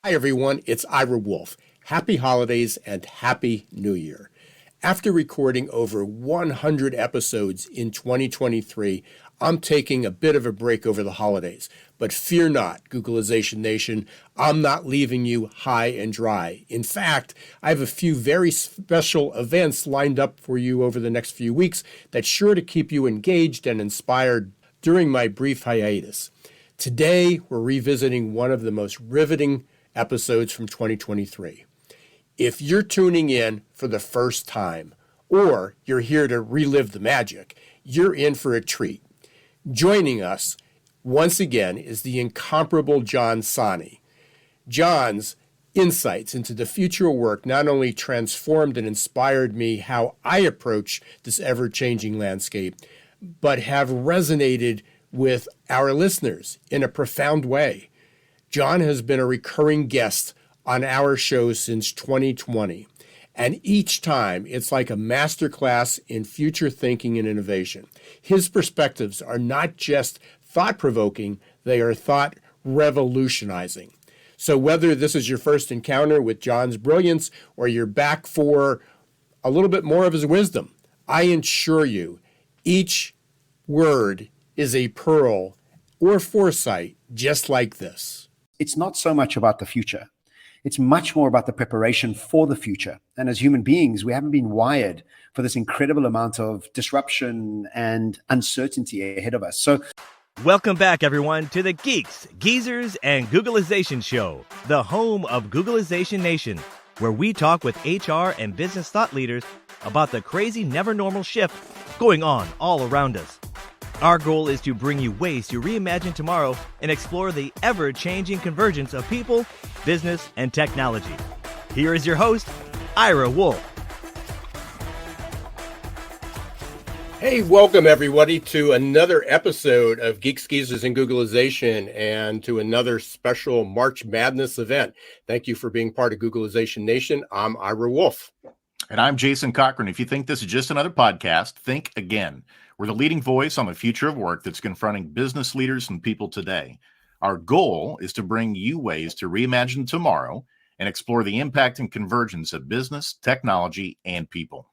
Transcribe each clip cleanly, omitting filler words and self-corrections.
Hi, everyone. It's Ira Wolfe. Happy holidays and Happy New Year. After recording over 100 episodes in 2023, I'm taking a bit of a break over the holidays. But fear not, Googlization Nation, I'm not leaving you high and dry. In fact, I have a few very special events lined up for you over the next few weeks that's sure to keep you engaged and inspired during my brief hiatus. Today, we're revisiting one of the most riveting episodes from 2023. If you're tuning in for the first time, or you're here to relive the magic, you're in for a treat. Joining us once again is the incomparable John Sanei. John's insights into the future of work not only transformed and inspired me how I approach this ever-changing landscape, but have resonated with our listeners in a profound way. John has been a recurring guest on our show since 2020, and each time it's like a masterclass in future thinking and innovation. His perspectives are not just thought-provoking, they are thought-revolutionizing. So whether this is your first encounter with John's brilliance or you're back for a little bit more of his wisdom, I assure you, each word is a pearl or foresight just like this. It's not so much about the future. It's much more about the preparation for the future. And as human beings, we haven't been wired for this incredible amount of disruption and uncertainty ahead of us. So, welcome back, everyone, to the Geeks, Geezers, and Googlization Show, the home of Googlization Nation, where we talk with HR and business thought leaders about the crazy, never normal shift going on all around us. Our goal is to bring you ways to reimagine tomorrow and explore the ever-changing convergence of people, business, and technology. Here is your host, Ira Wolfe. Hey, welcome everybody to another episode of Geeks, Geezers, and Googlization, and to another special March Madness event. Thank you for being part of Googlization Nation. I'm Ira Wolfe. And I'm Jason Cochran. If you think this is just another podcast, think again. We're the leading voice on the future of work that's confronting business leaders and people today. Our goal is to bring you ways to reimagine tomorrow and explore the impact and convergence of business, technology, and people.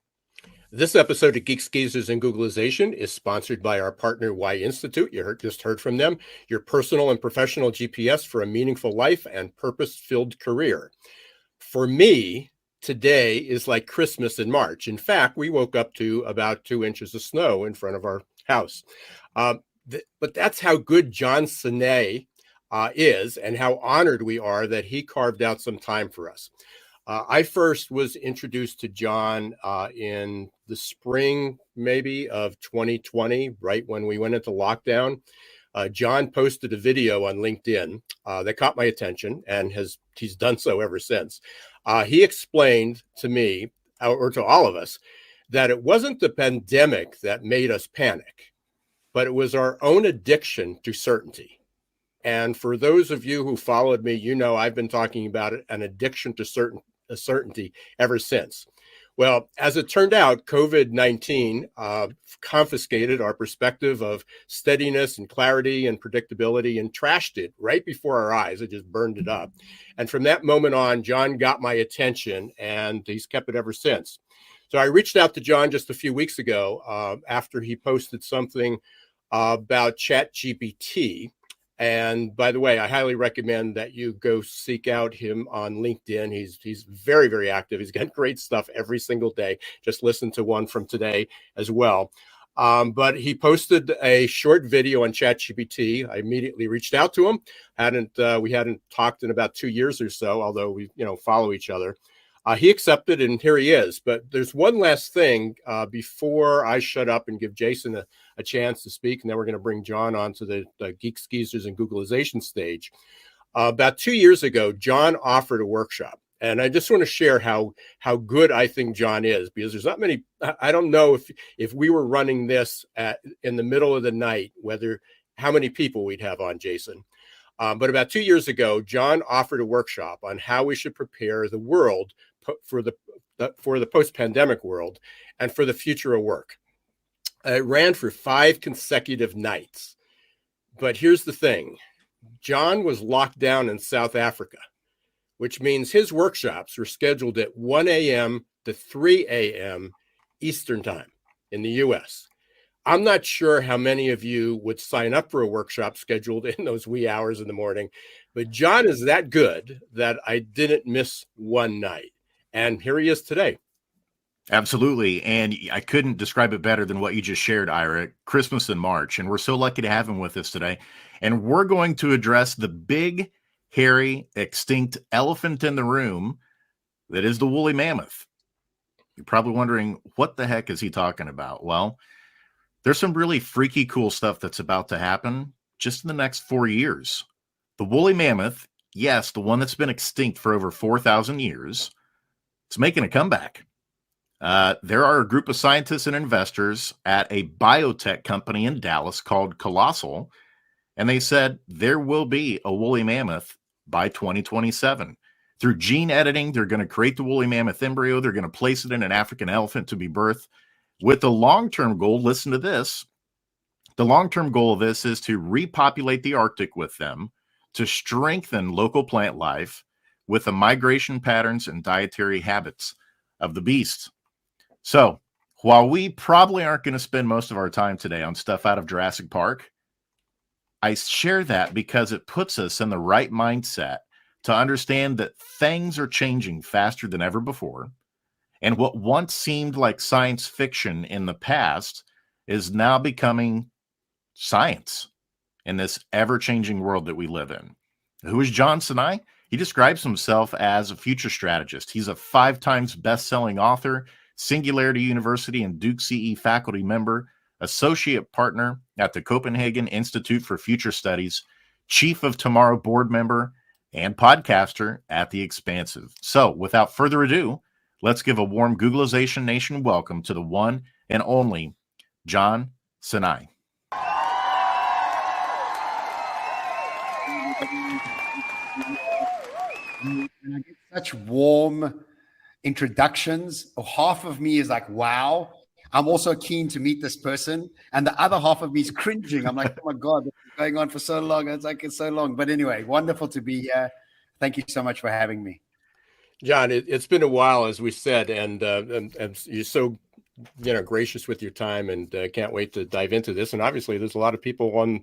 This episode of Geeks, Geezers, and Googlization is sponsored by our partner, Y Institute. You just heard from them, your personal and professional GPS for a meaningful life and purpose-filled career. For me, today is like Christmas in March. In fact, we woke up to about 2 inches of snow in front of our house. But that's how good John Sanei is, and how honored we are that he carved out some time for us. I first was introduced to John in the spring, maybe, of 2020, right when we went into lockdown. John posted a video on LinkedIn that caught my attention, and he's done so ever since. He explained to me, or to all of us, that it wasn't the pandemic that made us panic, but it was our own addiction to certainty. And for those of you who followed me, you know I've been talking about it, an addiction to certainty ever since. Well, as it turned out, COVID-19 confiscated our perspective of steadiness and clarity and predictability and trashed it right before our eyes. It just burned it up. And from that moment on, John got my attention, and he's kept it ever since. So I reached out to John just a few weeks ago after he posted something about ChatGPT. And by the way, I highly recommend that you go seek out him on LinkedIn. He's very, very active. He's got great stuff every single day. Just listen to one from today as well. But he posted a short video on ChatGPT. I immediately reached out to him. We hadn't talked in about 2 years or so, although we follow each other. He accepted, and here he is. But there's one last thing before I shut up and give Jason a chance to speak, and then we're going to bring John onto the Geeks, Geezers, and Googlization stage. About 2 years ago, John offered a workshop, and I just want to share how good I think John is, because there's not many. I don't know if we were running this in the middle of the night, how many people we'd have on, Jason. But about 2 years ago, John offered a workshop on how we should prepare the world for the post-pandemic world and for the future of work. It ran for 5 consecutive nights. But here's the thing. John was locked down in South Africa, which means his workshops are scheduled at 1 a.m. to 3 a.m. Eastern time in the US. I'm not sure how many of you would sign up for a workshop scheduled in those wee hours in the morning, but John is that good that I didn't miss one night. And here he is today. Absolutely. And I couldn't describe it better than what you just shared, Ira. Christmas in March. And we're so lucky to have him with us today. And we're going to address the big, hairy, extinct elephant in the room that is the woolly mammoth. You're probably wondering, what the heck is he talking about? Well, there's some really freaky cool stuff that's about to happen just in the next 4 years. The woolly mammoth, yes, the one that's been extinct for over 4,000 years, it's making a comeback. There are a group of scientists and investors at a biotech company in Dallas called Colossal, and they said there will be a woolly mammoth by 2027. Through gene editing, they're going to create the woolly mammoth embryo. They're going to place it in an African elephant to be birthed with the long-term goal. Listen to this. The long-term goal of this is to repopulate the Arctic with them, to strengthen local plant life with the migration patterns and dietary habits of the beast. So while we probably aren't going to spend most of our time today on stuff out of Jurassic Park, I share that because it puts us in the right mindset to understand that things are changing faster than ever before. And what once seemed like science fiction in the past is now becoming science in this ever-changing world that we live in. Who is John Sanei? He describes himself as a future strategist. He's a 5 times best-selling author, Singularity University and Duke CE faculty member, associate partner at the Copenhagen Institute for Future Studies, Chief of Tomorrow board member, and podcaster at The Expansive. So without further ado, let's give a warm Googlization Nation welcome to the one and only John Sanei. And I get such warm introductions. Half of me is like, wow, I'm also keen to meet this person. And the other half of me is cringing. I'm like, oh my God, this is going on for so long. It's so long. But anyway, wonderful to be here. Thank you so much for having me. John, it's been a while, as we said, and you're so gracious with your time, and can't wait to dive into this. And obviously, there's a lot of people on,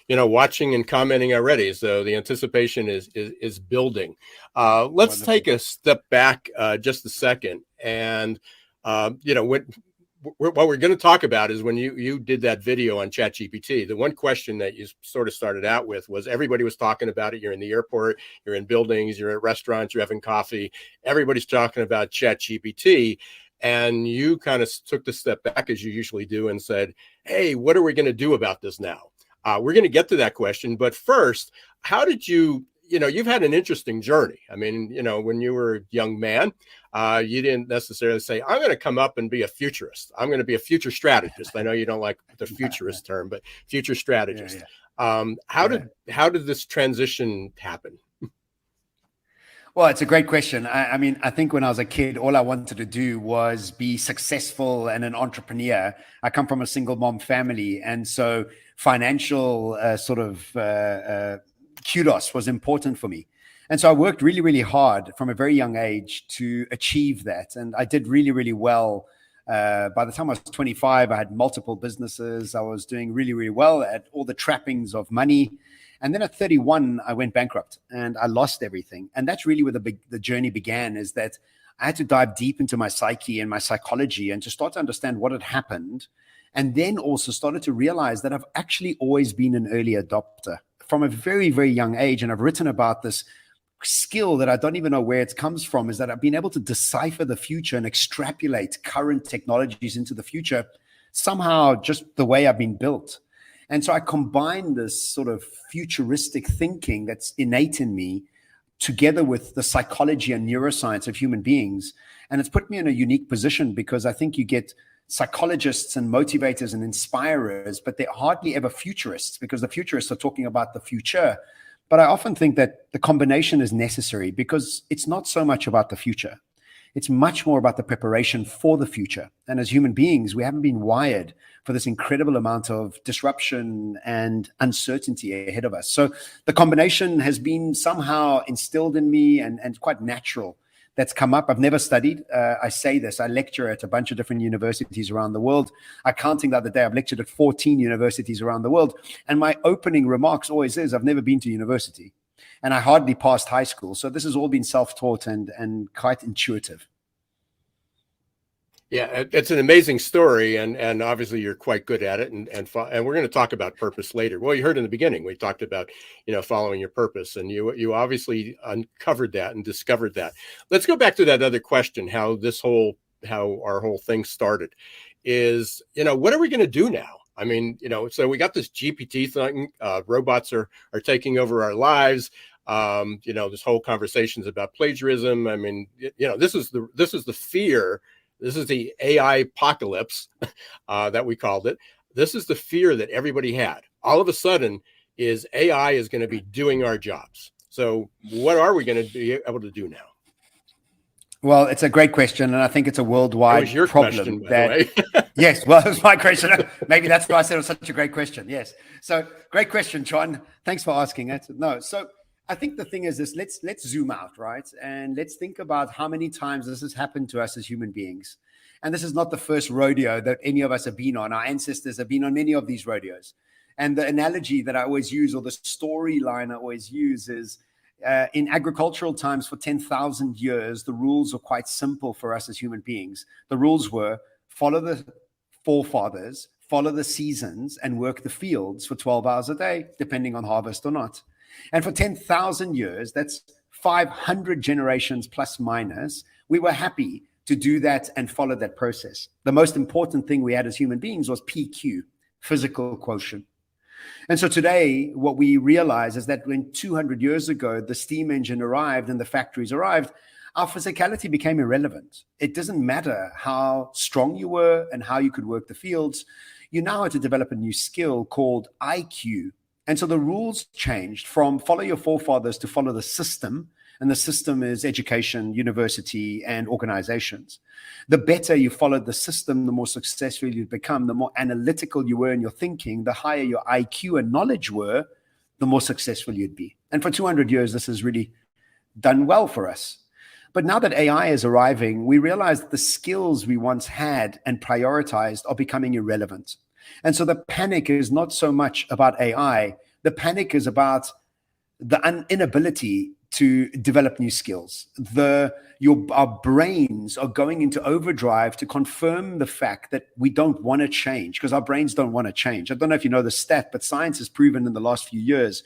watching and commenting already. So the anticipation is building. Let's Wonderful. take a step back just a second, and what we're going to talk about is when you did that video on ChatGPT, the one question that you sort of started out with was everybody was talking about it. You're in the airport, you're in buildings, you're at restaurants, you're having coffee. Everybody's talking about ChatGPT. And you kind of took the step back, as you usually do, and said, hey, what are we going to do about this now? We're going to get to that question. But first, how did you've had an interesting journey. I mean, when you were a young man, you didn't necessarily say, I'm going to come up and be a futurist. I'm going to be a future strategist. I know you don't like the futurist term, but future strategist. How did this transition happen? Well, it's a great question. I mean, I think when I was a kid, all I wanted to do was be successful and an entrepreneur. I come from a single mom family. And so financial kudos was important for me. And so I worked really, really hard from a very young age to achieve that. And I did really, really well. By the time I was 25, I had multiple businesses. I was doing really, really well at all the trappings of money. And then at 31, I went bankrupt and I lost everything. And that's really where the journey began, is that I had to dive deep into my psyche and my psychology and to start to understand what had happened. And then also started to realize that I've actually always been an early adopter from a very, very young age. And I've written about this skill that I don't even know where it comes from, is that I've been able to decipher the future and extrapolate current technologies into the future, somehow just the way I've been built. And so I combine this sort of futuristic thinking that's innate in me together with the psychology and neuroscience of human beings. And it's put me in a unique position, because I think you get psychologists and motivators and inspirers, but they're hardly ever futurists, because the futurists are talking about the future. But I often think that the combination is necessary, because it's not so much about the future. It's much more about the preparation for the future. And as human beings, we haven't been wired for this incredible amount of disruption and uncertainty ahead of us. So the combination has been somehow instilled in me and quite natural. That's come up. I've never studied. I say this. I lecture at a bunch of different universities around the world. I counting the other day, I've lectured at 14 universities around the world. And my opening remarks always is, I've never been to university. And I hardly passed high school. So this has all been self-taught and quite intuitive. Yeah, it's an amazing story, and obviously you're quite good at it, and we're going to talk about purpose later. Well, you heard in the beginning we talked about following your purpose, and you obviously uncovered that and discovered that. Let's go back to that other question: how our whole thing started is what are we going to do now? I mean, so we got this GPT thing. Robots are taking over our lives. This whole conversation's about plagiarism. I mean, this is the fear. This is the AI apocalypse that we called it. This is the fear that everybody had. All of a sudden, AI is going to be doing our jobs. So what are we going to be able to do now? Well, it's a great question, and I think it's a worldwide your problem. Question, by the way. Yes, well, it was my question. Maybe that's why I said it was such a great question. Yes. So great question, John. Thanks for asking it. No, so I think the thing is this, let's zoom out, right? And let's think about how many times this has happened to us as human beings. And this is not the first rodeo that any of us have been on. Our ancestors have been on many of these rodeos. And the analogy that I always use, or the storyline I always use is, in agricultural times for 10,000 years, the rules are quite simple for us as human beings. The rules were follow the forefathers, follow the seasons, and work the fields for 12 hours a day, depending on harvest or not. And for 10,000 years, that's 500 generations plus minus, we were happy to do that and follow that process. The most important thing we had as human beings was PQ, physical quotient. And so today, what we realize is that when 200 years ago, the steam engine arrived and the factories arrived, our physicality became irrelevant. It doesn't matter how strong you were and how you could work the fields. You now had to develop a new skill called IQ. And so the rules changed from follow your forefathers to follow the system. And the system is education, university, and organizations. The better you followed the system, the more successful you'd become, the more analytical you were in your thinking, the higher your IQ and knowledge were, the more successful you'd be. And for 200 years, this has really done well for us. But now that AI is arriving, we realize that the skills we once had and prioritized are becoming irrelevant. And so the panic is not so much about AI. The panic is about the inability to develop new skills. Our brains are going into overdrive to confirm the fact that we don't want to change, because our brains don't want to change. I don't know if you know the stat, but science has proven in the last few years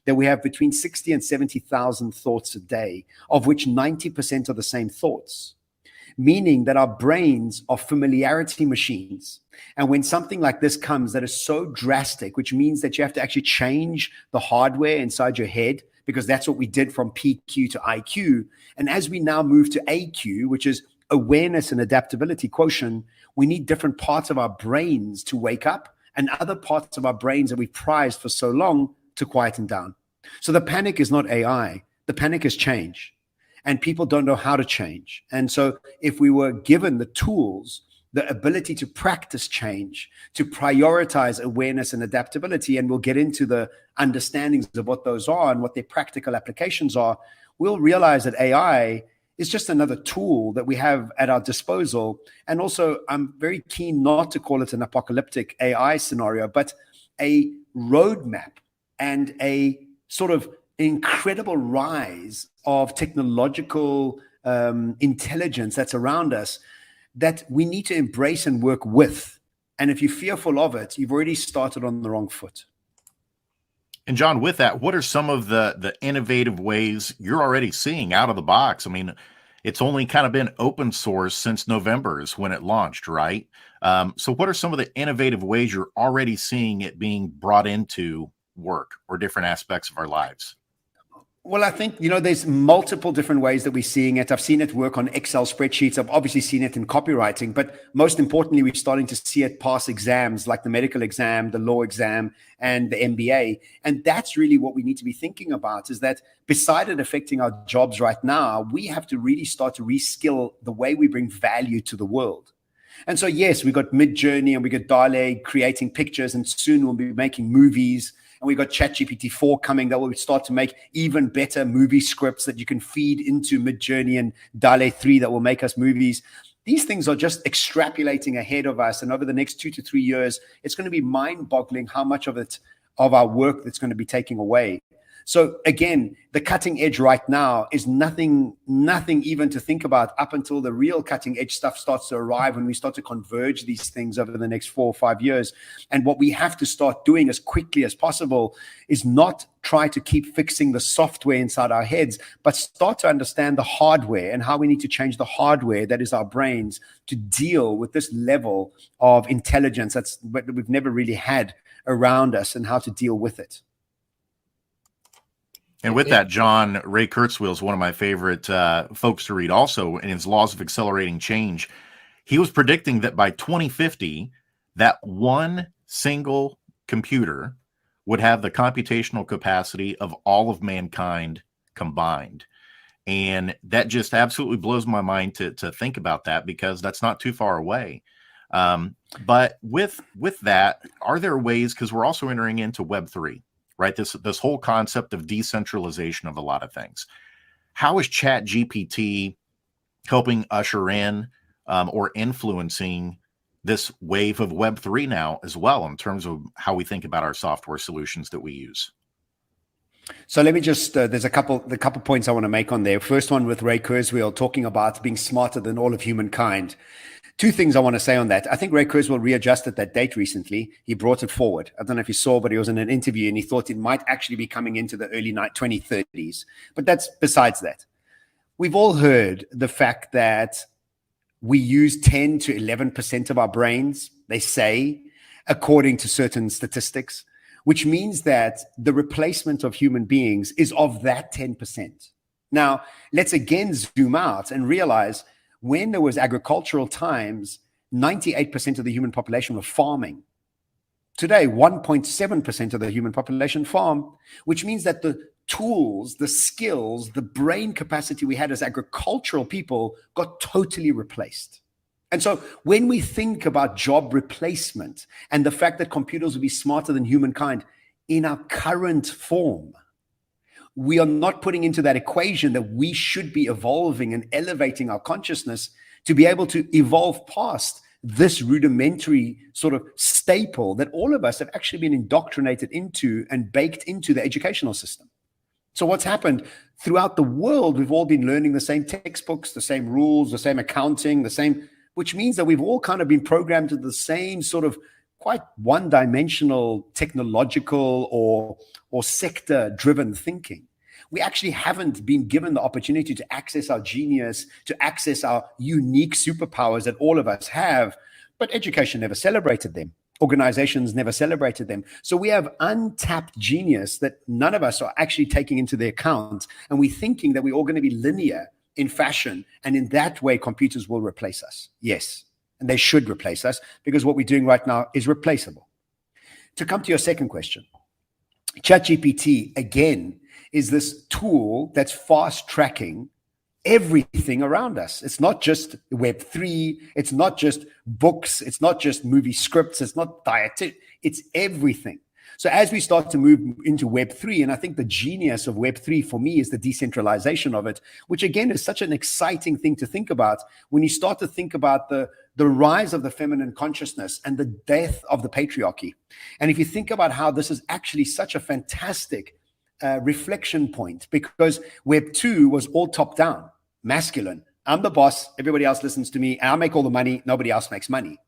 that we have between 60 and 70,000 thoughts a day, of which 90% are the same thoughts, meaning that our brains are familiarity machines. And when something like this comes that is so drastic, which means that you have to actually change the hardware inside your head, because that's what we did from PQ to IQ. And as we now move to AQ, which is awareness and adaptability quotient, we need different parts of our brains to wake up and other parts of our brains that we've prized for so long to quieten down. So the panic is not AI. The panic is change. And people don't know how to change. And so if we were given the tools, the ability to practice change, to prioritize awareness and adaptability, and we'll get into the understandings of what those are and what their practical applications are, we'll realize that AI is just another tool that we have at our disposal. And also, I'm very keen not to call it an apocalyptic AI scenario, but a roadmap and a sort of incredible rise of technological intelligence that's around us that we need to embrace and work with. And if you're fearful of it, you've already started on the wrong foot. And John, with that, what are some of the innovative ways you're already seeing out of the box? I mean, it's only kind of been open source since November is when it launched, right? So what are some of the innovative ways you're already seeing it being brought into work or different aspects of our lives? Well, I think, there's multiple different ways that we're seeing it. I've seen it work on Excel spreadsheets. I've obviously seen it in copywriting, but most importantly, we're starting to see it pass exams like the medical exam, the law exam, and the MBA. And that's really what we need to be thinking about, is that beside it affecting our jobs right now, we have to really start to reskill the way we bring value to the world. And so, yes, we got Midjourney and we got DALL-E creating pictures, and soon we'll be making movies. And we got ChatGPT 4 coming that will start to make even better movie scripts that you can feed into Midjourney, and DALL-E 3 that will make us movies. These things are just extrapolating ahead of us. And over the next 2 to 3 years, it's going to be mind-boggling how much of our work that's going to be taking away. So again, the cutting edge right now is nothing even to think about up until the real cutting edge stuff starts to arrive, when we start to converge these things over the next 4 or 5 years. And what we have to start doing as quickly as possible is not try to keep fixing the software inside our heads, but start to understand the hardware and how we need to change the hardware that is our brains to deal with this level of intelligence that's what we've never really had around us, and how to deal with it. And with that, John, Ray Kurzweil is one of my favorite folks to read also in his Laws of Accelerating Change. He was predicting that by 2050, that one single computer would have the computational capacity of all of mankind combined. And that just absolutely blows my mind to think about that, because that's not too far away. But with that, are there ways, because we're also entering into Web3, right? This whole concept of decentralization of a lot of things. How is ChatGPT helping usher in or influencing this wave of Web3 now as well, in terms of how we think about our software solutions that we use? So let me just, there's a couple points I want to make on there. First one with Ray Kurzweil talking about being smarter than all of humankind. Two things I want to say on that. I think Ray Kurzweil readjusted that date recently. He brought it forward. I don't know if you saw, but he was in an interview and he thought it might actually be coming into the early 2030s. But that's besides that. We've all heard the fact that we use 10 to 11% of our brains, they say, according to certain statistics, which means that the replacement of human beings is of that 10%. Now, let's again zoom out and realize when there was agricultural times, 98% of the human population were farming. Today, 1.7% of the human population farm, which means that the tools, the skills, the brain capacity we had as agricultural people got totally replaced. And so when we think about job replacement and the fact that computers will be smarter than humankind in our current form, we are not putting into that equation that we should be evolving and elevating our consciousness to be able to evolve past this rudimentary sort of staple that all of us have actually been indoctrinated into and baked into the educational system. So what's happened throughout the world, we've all been learning the same textbooks, the same rules, the same accounting, which means that we've all kind of been programmed to the same sort of quite one-dimensional technological or sector-driven thinking. We actually haven't been given the opportunity to access our genius, to access our unique superpowers that all of us have, but education never celebrated them. Organizations never celebrated them. So we have untapped genius that none of us are actually taking into the account, and we're thinking that we're all going to be linear in fashion, and in that way, computers will replace us. Yes, and they should replace us, because what we're doing right now is replaceable. To come to your second question, ChatGPT, again, is this tool that's fast tracking everything around us. It's not just Web3, it's not just books, it's not just movie scripts, it's not diet, it's everything. So as we start to move into Web3, and I think the genius of Web3 for me is the decentralization of it, which again is such an exciting thing to think about when you start to think about the rise of the feminine consciousness and the death of the patriarchy. And if you think about how this is actually such a fantastic reflection point, because Web 2 was all top down, masculine. I'm the boss, everybody else listens to me, I make all the money, nobody else makes money.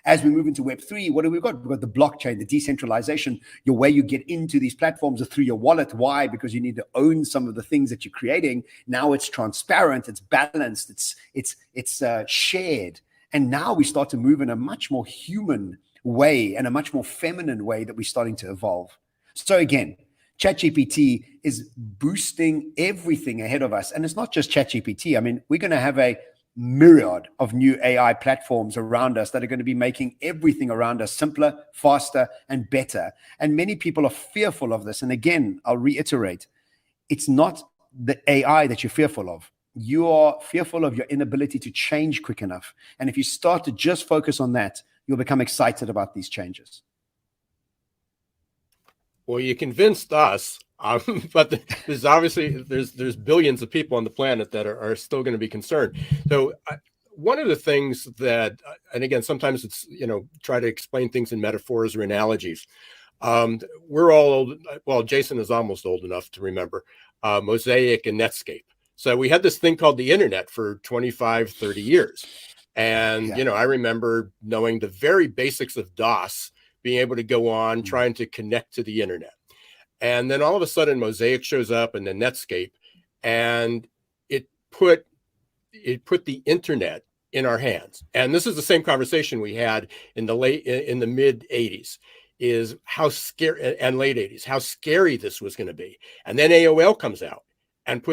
As we move into Web 3, what do we got? We've got the blockchain, the decentralization. Your way you get into these platforms is through your wallet. Why? Because you need to own some of the things that you're creating. Now it's transparent, it's balanced, it's shared. And now we start to move in a much more human way and a much more feminine way that we're starting to evolve. So again, ChatGPT is boosting everything ahead of us. And it's not just ChatGPT. I mean, we're going to have a myriad of new AI platforms around us that are going to be making everything around us simpler, faster, and better. And many people are fearful of this. And again, I'll reiterate, it's not the AI that you're fearful of. You are fearful of your inability to change quick enough. And if you start to just focus on that, you'll become excited about these changes. Well, you convinced us, but there's obviously there's billions of people on the planet that are still going to be concerned. So one of the things that, and again, sometimes it's, try to explain things in metaphors or analogies. We're all old. Well, Jason is almost old enough to remember Mosaic and Netscape. So we had this thing called the internet for 25, 30 years. And, I remember knowing the very basics of DOS, being able to go on trying to connect to the internet. And then all of a sudden Mosaic shows up and then Netscape, and it put the internet in our hands. And this is the same conversation we had in the mid 80s, is how scary, and late 80s, how scary this was going to be. And then AOL comes out and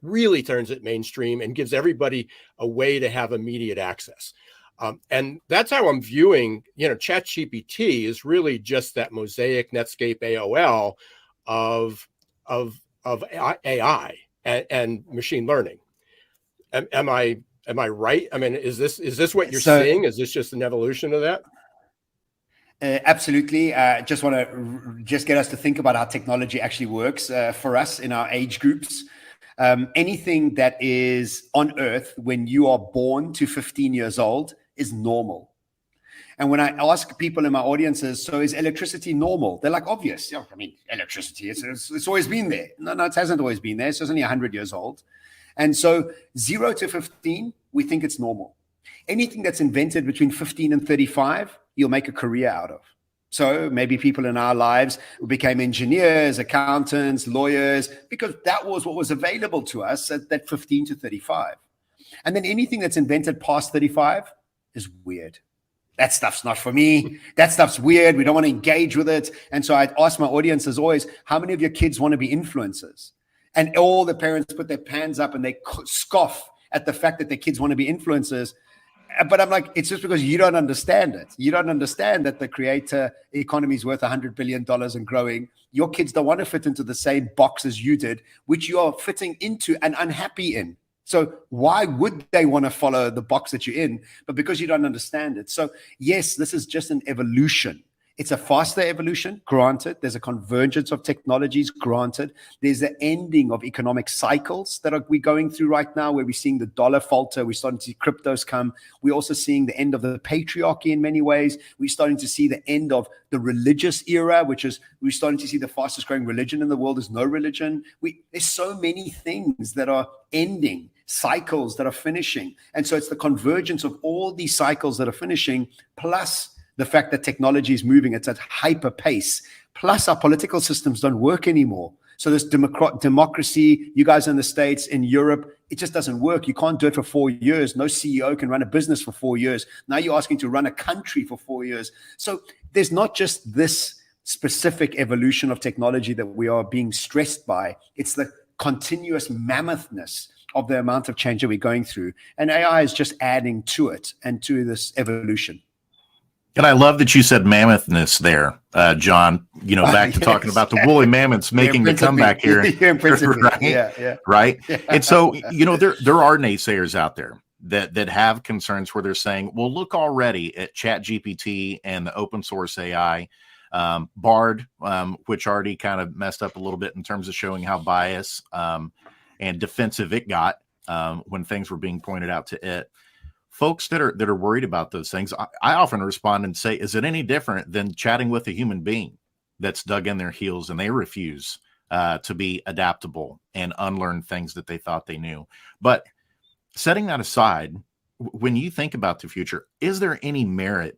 really turns it mainstream and gives everybody a way to have immediate access. And that's how I'm viewing, ChatGPT is really just that Mosaic, Netscape, AOL of AI and machine learning. Am I right? I mean, is this what you're seeing? Is this just an evolution of that? Absolutely. Just want to get us to think about how technology actually works for us in our age groups. Anything that is on Earth when you are born to 15 years old is normal. And when I ask people in my audiences, so is electricity normal? They're like, obvious. Yeah, I mean, electricity, it's always been there. No, it hasn't always been there. It's only 100 years old. And so 0 to 15, we think it's normal. Anything that's invented between 15 and 35, you'll make a career out of. So maybe people in our lives became engineers, accountants, lawyers, because that was what was available to us at that 15 to 35. And then anything that's invented past 35 is weird. That stuff's not for me. That stuff's weird. We don't want to engage with it. And so I'd ask my audiences always, how many of your kids want to be influencers? And all the parents put their hands up and they scoff at the fact that their kids want to be influencers. But I'm like, it's just because you don't understand it. You don't understand that the creator economy is worth $100 billion and growing. Your kids don't want to fit into the same box as you did, which you are fitting into and unhappy in. So why would they want to follow the box that you're in? But because you don't understand it. So yes, this is just an evolution. It's a faster evolution, granted. There's a convergence of technologies, granted. There's the ending of economic cycles that we're going through right now, where we're seeing the dollar falter. We're starting to see cryptos come. We're also seeing the end of the patriarchy in many ways. We're starting to see the end of the religious era, which is we're starting to see the fastest growing religion in the world is no religion. There's so many things that are ending, cycles that are finishing. And so it's the convergence of all these cycles that are finishing, plus the fact that technology is moving at a hyper pace, plus our political systems don't work anymore. So this democracy, you guys in the States, in Europe, it just doesn't work. You can't do it for 4 years. No CEO can run a business for 4 years. Now you're asking to run a country for 4 years. So there's not just this specific evolution of technology that we are being stressed by. It's the continuous mammoth-ness of the amount of change that we're going through. And AI is just adding to it and to this evolution. And I love that you said mammoth-ness there, John, back to talking about the woolly mammoths making the comeback here. Right? Yeah. Right. And so, there are naysayers out there that have concerns where they're saying, well, look already at ChatGPT and the open source AI, Bard, which already kind of messed up a little bit in terms of showing how biased and defensive it got when things were being pointed out to it. Folks that are worried about those things, I often respond and say, is it any different than chatting with a human being that's dug in their heels and they refuse to be adaptable and unlearn things that they thought they knew? But setting that aside, when you think about the future, is there any merit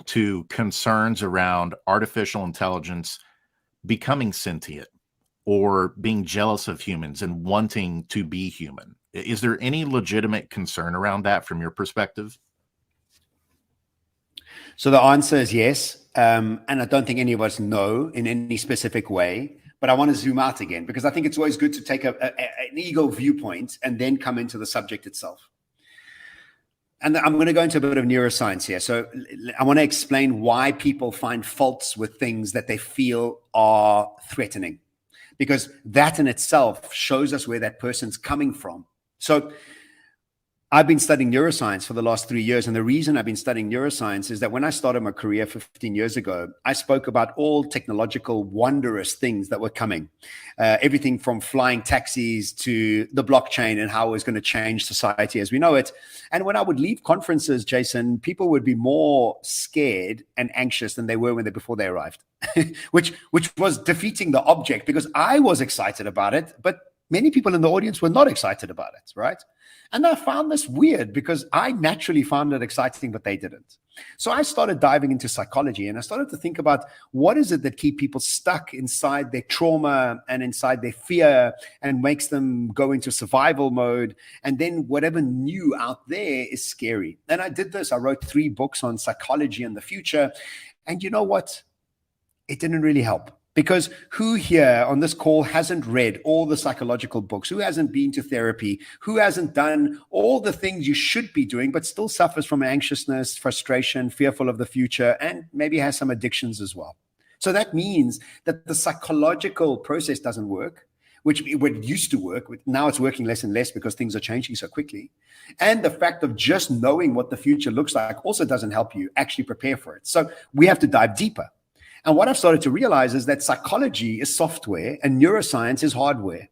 to concerns around artificial intelligence becoming sentient or being jealous of humans and wanting to be human? Is there any legitimate concern around that from your perspective? So the answer is yes. And I don't think any of us know in any specific way. but I want to zoom out again because I think it's always good to take an ego viewpoint and then come into the subject itself. And I'm going to go into a bit of neuroscience here. So I want to explain why people find faults with things that they feel are threatening, because that in itself shows us where that person's coming from. So I've been studying neuroscience for the last 3 years. And the reason I've been studying neuroscience is that when I started my career 15 years ago, I spoke about all technological wondrous things that were coming. Everything from flying taxis to the blockchain and how it was going to change society as we know it. And when I would leave conferences, Jason, people would be more scared and anxious than they were before they arrived, which was defeating the object because I was excited about it, but many people in the audience were not excited about it, right? And I found this weird because I naturally found it exciting, but they didn't. So I started diving into psychology and I started to think about what is it that keep people stuck inside their trauma and inside their fear and makes them go into survival mode. And then whatever new out there is scary. And I did this. I wrote 3 books on psychology and the future. And you know what? It didn't really help. Because who here on this call hasn't read all the psychological books? Who hasn't been to therapy? Who hasn't done all the things you should be doing, but still suffers from anxiousness, frustration, fearful of the future, and maybe has some addictions as well? So that means that the psychological process doesn't work, which it used to work. Now it's working less and less because things are changing so quickly. And the fact of just knowing what the future looks like also doesn't help you actually prepare for it. So we have to dive deeper. And what I've started to realize is that psychology is software and neuroscience is hardware.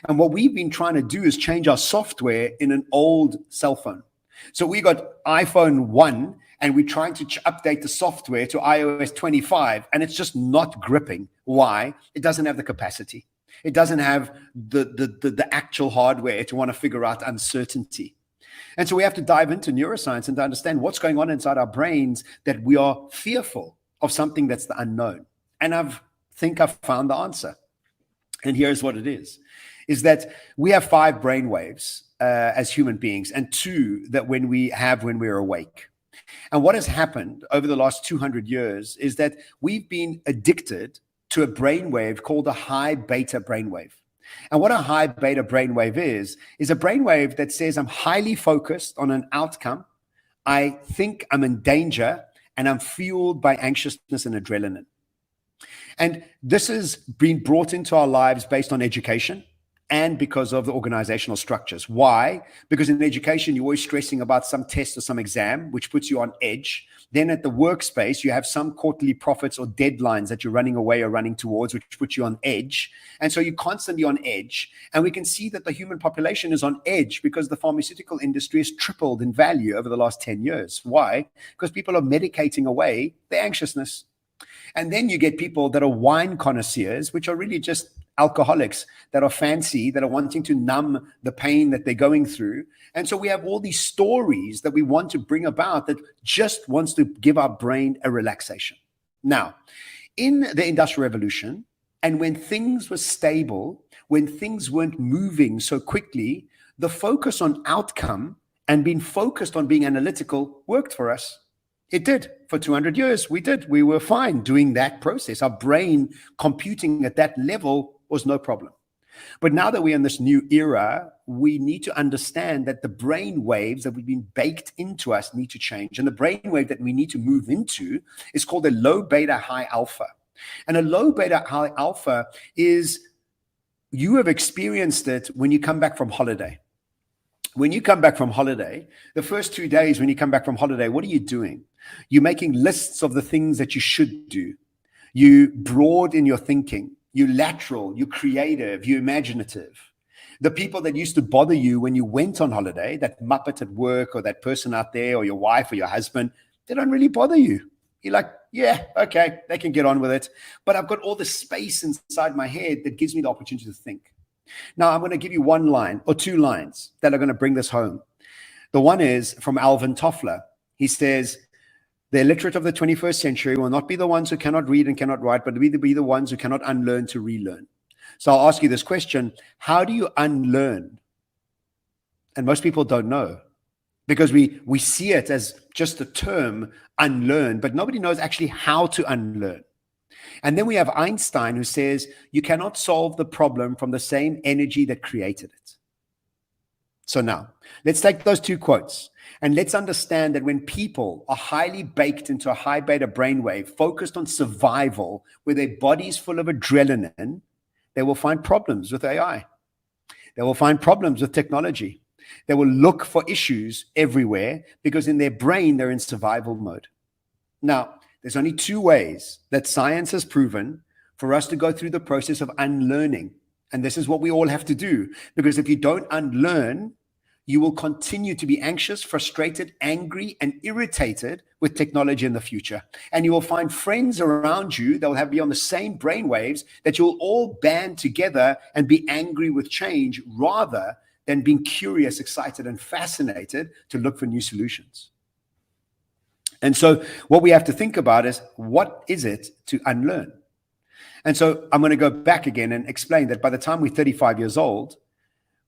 And what we've been trying to do is change our software in an old cell phone. So we got iPhone 1 and we're trying to update the software to iOS 25 and it's just not gripping. Why? It doesn't have the capacity. It doesn't have the actual hardware to want to figure out uncertainty. And so we have to dive into neuroscience and to understand what's going on inside our brains that we are fearful of something that's the unknown. And I think I've found the answer. And here's what it is that we have 5 brain waves as human beings and 2 that when we're awake. And what has happened over the last 200 years is that we've been addicted to a brainwave called a high beta brainwave. And what a high beta brainwave is a brainwave that says I'm highly focused on an outcome. I think I'm in danger and I'm fueled by anxiousness and adrenaline. And this has been brought into our lives based on education and because of the organizational structures. Why? Because in education, you're always stressing about some test or some exam, which puts you on edge. Then at the workspace, you have some quarterly profits or deadlines that you're running away or running towards, which puts you on edge. And so you're constantly on edge. And we can see that the human population is on edge because the pharmaceutical industry has tripled in value over the last 10 years. Why? Because people are medicating away their anxiousness. And then you get people that are wine connoisseurs, which are really just alcoholics that are fancy, that are wanting to numb the pain that they're going through. And so we have all these stories that we want to bring about that just wants to give our brain a relaxation. Now, in the Industrial Revolution, and when things were stable, when things weren't moving so quickly, the focus on outcome and being focused on being analytical worked for us. It did. For 200 years, we did. We were fine doing that process. Our brain computing at that level was no problem. But now that we're in this new era, we need to understand that the brain waves that we've been baked into us need to change. And the brain wave that we need to move into is called a low beta high alpha. And a low beta high alpha is, you have experienced it when you come back from holiday. When you come back from holiday, the first 2 days when you come back from holiday, what are you doing? You're making lists of the things that you should do. You're broad in your thinking. You're lateral, you're creative, you're imaginative. The people that used to bother you when you went on holiday, that Muppet at work or that person out there or your wife or your husband, they don't really bother you. You're like, yeah, okay, they can get on with it. But I've got all the space inside my head that gives me the opportunity to think. Now, I'm going to give you 1 line or 2 lines that are going to bring this home. The one is from Alvin Toffler. He says, the illiterate of the 21st century will not be the ones who cannot read and cannot write, but be the ones who cannot unlearn to relearn. So I'll ask you this question. How do you unlearn? And most people don't know because we see it as just a term, unlearn, but nobody knows actually how to unlearn. And then we have Einstein, who says you cannot solve the problem from the same energy that created it. So now, let's take those two quotes and let's understand that when people are highly baked into a high beta brainwave, focused on survival, where their body's full of adrenaline, they will find problems with AI. They will find problems with technology. They will look for issues everywhere because in their brain, they're in survival mode. Now, there's only two ways that science has proven for us to go through the process of unlearning. And this is what we all have to do, because if you don't unlearn, you will continue to be anxious, frustrated, angry, and irritated with technology in the future. And you will find friends around you that will be on the same brainwaves, that you'll all band together and be angry with change rather than being curious, excited, and fascinated to look for new solutions. And so what we have to think about is, what is it to unlearn? And so I'm going to go back again and explain that by the time we're 35 years old,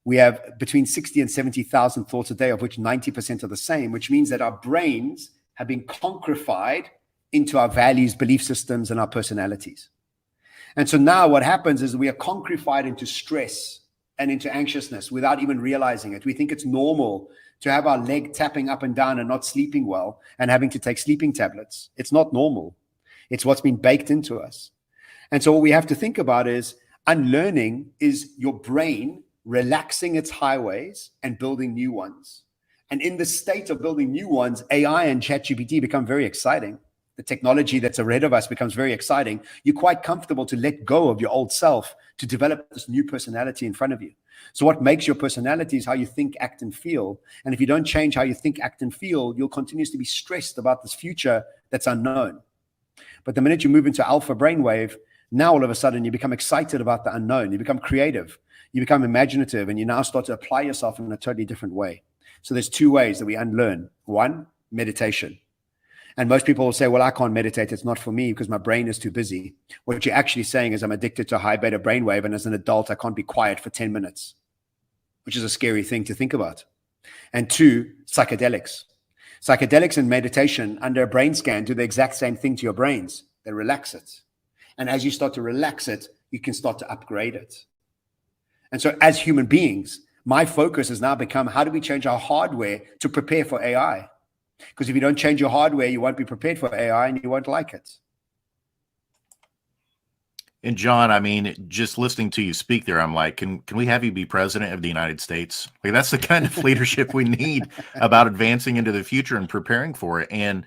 we have between 60 and 70,000 thoughts a day, of which 90% are the same, which means that our brains have been concrefied into our values, belief systems, and our personalities. And so now what happens is we are concrefied into stress and into anxiousness without even realizing it. We think it's normal to have our leg tapping up and down and not sleeping well and having to take sleeping tablets. It's not normal. It's what's been baked into us. And so what we have to think about is, unlearning is your brain relaxing its highways and building new ones. And in the state of building new ones, AI and ChatGPT become very exciting. The technology that's ahead of us becomes very exciting. You're quite comfortable to let go of your old self to develop this new personality in front of you. So what makes your personality is how you think, act, and feel. And if you don't change how you think, act, and feel, you'll continuously be stressed about this future that's unknown. But the minute you move into alpha brainwave, now all of a sudden you become excited about the unknown. You become creative. You become imaginative, and you now start to apply yourself in a totally different way. So there's two ways that we unlearn. One, meditation. And most people will say, well, I can't meditate. It's not for me because my brain is too busy. What you're actually saying is, I'm addicted to a high beta brainwave, and as an adult, I can't be quiet for 10 minutes, which is a scary thing to think about. And two, psychedelics. Psychedelics and meditation under a brain scan do the exact same thing to your brains. They relax it. And as you start to relax it, you can start to upgrade it. And so as human beings, my focus has now become, how do we change our hardware to prepare for AI? Because if you don't change your hardware, you won't be prepared for AI and you won't like it. And John, I mean, just listening to you speak there, I'm like, can we have you be president of the United States? Like, that's the kind of leadership we need about advancing into the future and preparing for it. And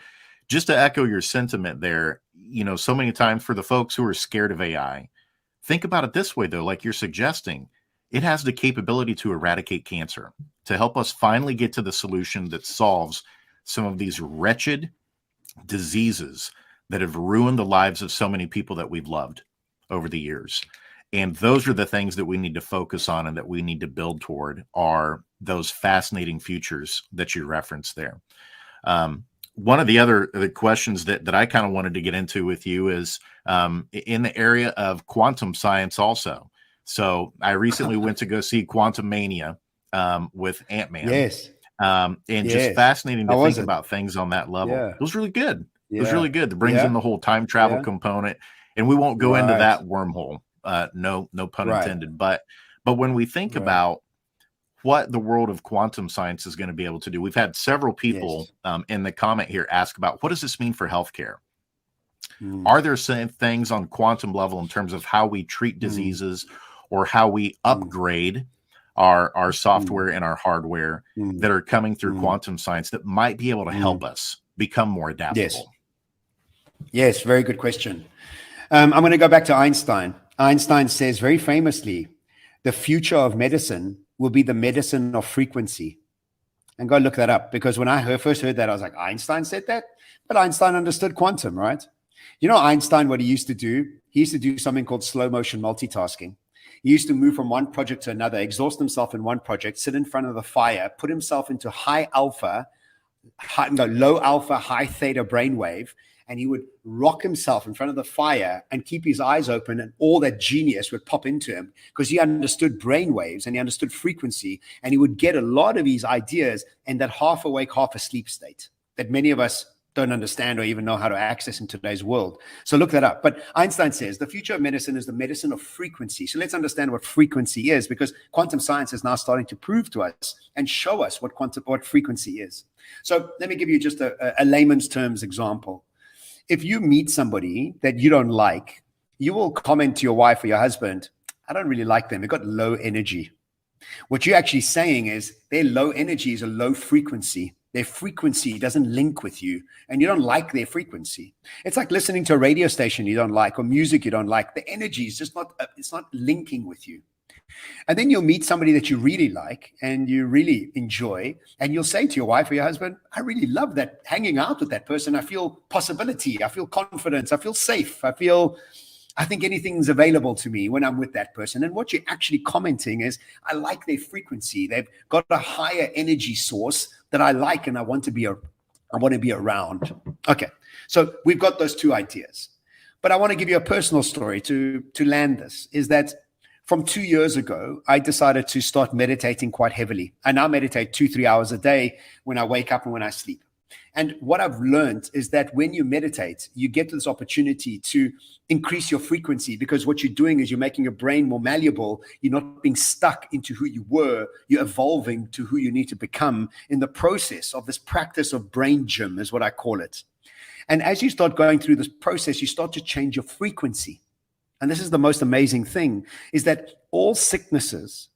just to echo your sentiment there, you know, so many times for the folks who are scared of AI, think about it this way, though, like you're suggesting, it has the capability to eradicate cancer, to help us finally get to the solution that solves some of these wretched diseases that have ruined the lives of so many people that we've loved over the years. And those are the things that we need to focus on and that we need to build toward, are those fascinating futures that you referenced there. One of the other questions that I kind of wanted to get into with you is in the area of quantum science also. So I recently went to go see Quantum Mania with Ant-Man. Yes. And just fascinating to think about things on that level. Yeah. It was really good. Yeah. It was really good. It brings in the whole time travel component. And we won't go into that wormhole. No pun intended. But when we think about what the world of quantum science is going to be able to do, we've had several people in the comment here ask about, what does this mean for healthcare? Are there some things on quantum level in terms of how we treat diseases or how we upgrade our software and our hardware that are coming through quantum science that might be able to help us become more adaptable? Yes, very good question. I'm going to go back to Einstein. Einstein says very famously, the future of medicine will be the medicine of frequency. And go look that up, because when I first heard that, I was like, Einstein said that? But Einstein understood quantum, right? You know, Einstein, what he used to do? He used to do something called slow motion multitasking. He used to move from one project to another, exhaust himself in one project, sit in front of the fire, put himself into low alpha, high theta brainwave, and he would rock himself in front of the fire and keep his eyes open, and all that genius would pop into him because he understood brainwaves and he understood frequency, and he would get a lot of his ideas in that half awake, half asleep state that many of us don't understand or even know how to access in today's world. So look that up. But Einstein says the future of medicine is the medicine of frequency. So let's understand what frequency is, because quantum science is now starting to prove to us and show us what frequency is. So let me give you just a layman's terms example. If you meet somebody that you don't like, you will comment to your wife or your husband, I don't really like them. They've got low energy. What you're actually saying is their low energy is a low frequency. Their frequency doesn't link with you, and you don't like their frequency. It's like listening to a radio station you don't like or music you don't like. The energy is just it's not linking with you. And then you'll meet somebody that you really like and you really enjoy, and you'll say to your wife or your husband, I really love that, hanging out with that person. I feel possibility. I feel confidence. I feel safe. I think anything's available to me when I'm with that person. And what you're actually commenting is, I like their frequency. They've got a higher energy source that I like, and I want to be around. Okay, so we've got those two ideas. But I want to give you a personal story to land this, is that from 2 years ago, I decided to start meditating quite heavily. I now meditate 2-3 hours a day when I wake up and when I sleep. And what I've learned is that when you meditate, you get this opportunity to increase your frequency, because what you're doing is you're making your brain more malleable. You're not being stuck into who you were. You're evolving to who you need to become in the process of this practice of brain gym, is what I call it. And as you start going through this process, you start to change your frequency. And this is the most amazing thing, is that all sicknesses,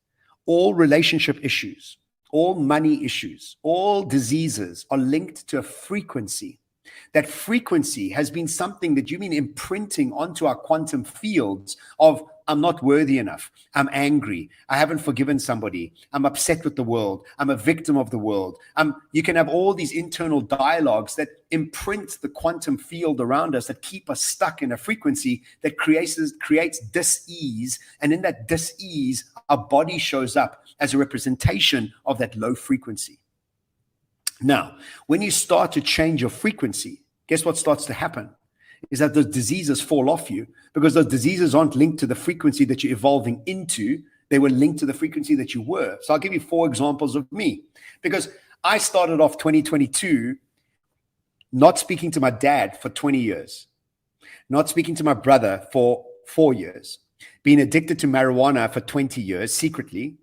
all relationship issues, all money issues, all diseases are linked to a frequency. That frequency has been something that you've been imprinting onto our quantum fields of, I'm not worthy enough. I'm angry. I haven't forgiven somebody. I'm upset with the world. I'm a victim of the world. You can have all these internal dialogues that imprint the quantum field around us, that keep us stuck in a frequency that creates dis-ease. And in that dis-ease, our body shows up as a representation of that low frequency. Now, when you start to change your frequency, guess what starts to happen? Is that those diseases fall off you, because those diseases aren't linked to the frequency that you're evolving into. They were linked to the frequency that you were. So I'll give you 4 examples of me, because I started off 2022 not speaking to my dad for 20 years, not speaking to my brother for 4 years, being addicted to marijuana for 20 years, secretly,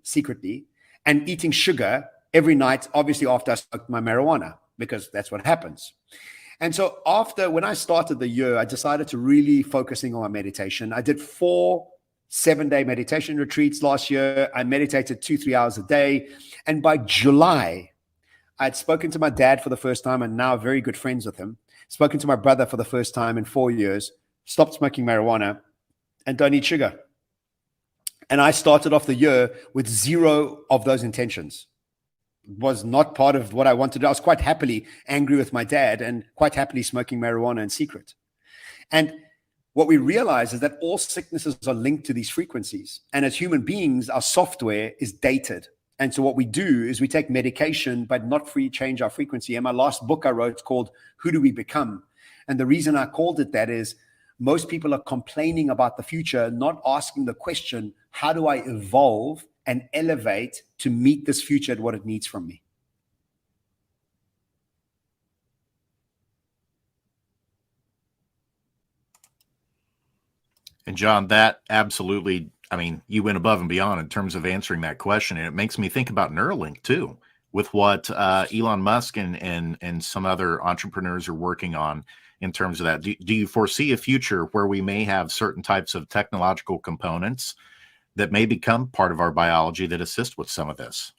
and eating sugar every night, obviously after I smoked my marijuana, because that's what happens. And so when I started the year, I decided to really focusing on my meditation. I did 4 7-day meditation retreats last year. I meditated 2-3 hours a day. And by July, I'd spoken to my dad for the first time, and now very good friends with him. Spoken to my brother for the first time in 4 years, stopped smoking marijuana, and don't eat sugar. And I started off the year with 0 of those intentions. Was not part of what I wanted to do. I was quite happily angry with my dad and quite happily smoking marijuana in secret. And what we realize is that all sicknesses are linked to these frequencies. And as human beings, our software is dated. And so what we do is we take medication, but not change our frequency. And my last book I wrote is called Who Do We Become? And the reason I called it that is most people are complaining about the future, not asking the question, how do I evolve and elevate to meet this future at what it needs from me? And John, that absolutely, I mean, you went above and beyond in terms of answering that question. And it makes me think about Neuralink too, with what Elon Musk and some other entrepreneurs are working on in terms of that. Do you foresee a future where we may have certain types of technological components that may become part of our biology that assist with some of this?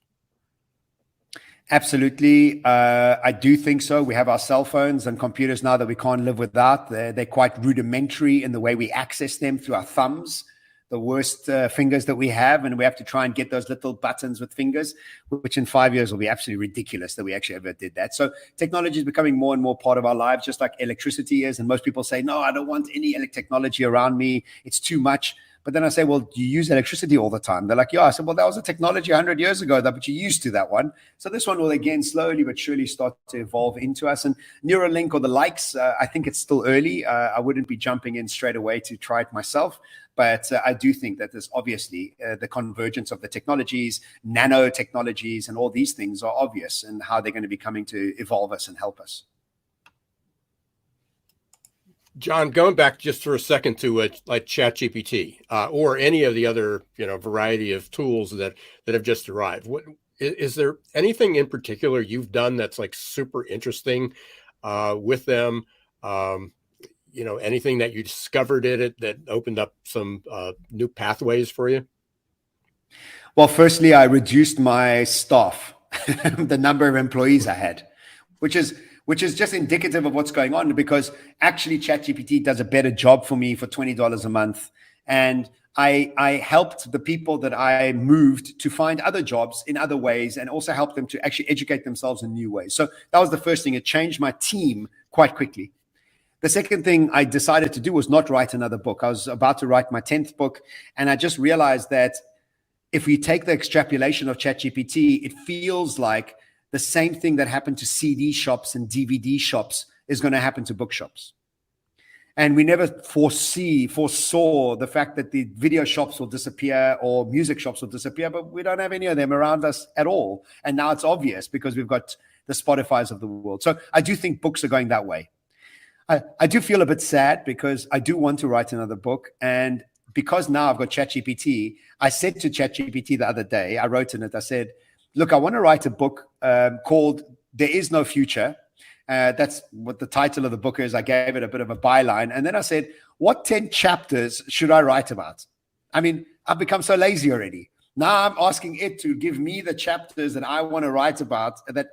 Absolutely. I do think so. We have our cell phones and computers now that we can't live without. They're quite rudimentary in the way we access them through our thumbs, the worst fingers that we have. And we have to try and get those little buttons with fingers, which in 5 years will be absolutely ridiculous that we actually ever did that. So technology is becoming more and more part of our lives, just like electricity is. And most people say, no, I don't want any technology around me. It's too much. But then I say, well, do you use electricity all the time? They're like, yeah. I said, well, that was a technology 100 years ago, but you're used to that one. So this one will, again, slowly but surely start to evolve into us. And Neuralink or the likes, I think it's still early. I wouldn't be jumping in straight away to try it myself. But I do think that there's obviously the convergence of the technologies, nanotechnologies, and all these things are obvious and how they're going to be coming to evolve us and help us. John, going back just for a second to like ChatGPT or any of the other, variety of tools that have just arrived. What is there anything in particular you've done that's like super interesting with them? Anything that you discovered in it that opened up some new pathways for you? Well, firstly, I reduced my staff, the number of employees I had, which is just indicative of what's going on, because actually ChatGPT does a better job for me for $20 a month. And I helped the people that I moved to find other jobs in other ways, and also helped them to actually educate themselves in new ways. So that was the first thing. It changed my team quite quickly. The second thing I decided to do was not write another book. I was about to write my 10th book, and I just realized that if we take the extrapolation of ChatGPT, it feels like the same thing that happened to CD shops and DVD shops is going to happen to bookshops. And we never foresaw the fact that the video shops will disappear or music shops will disappear, but we don't have any of them around us at all. And now it's obvious because we've got the Spotifys of the world. So I do think books are going that way. I do feel a bit sad because I do want to write another book. And because now I've got ChatGPT, I said to ChatGPT the other day, I wrote in it, I said, look, I want to write a book called There Is No Future. That's what the title of the book is. I gave it a bit of a byline. And then I said, what 10 chapters should I write about? I mean, I've become so lazy already. Now I'm asking it to give me the chapters that I want to write about that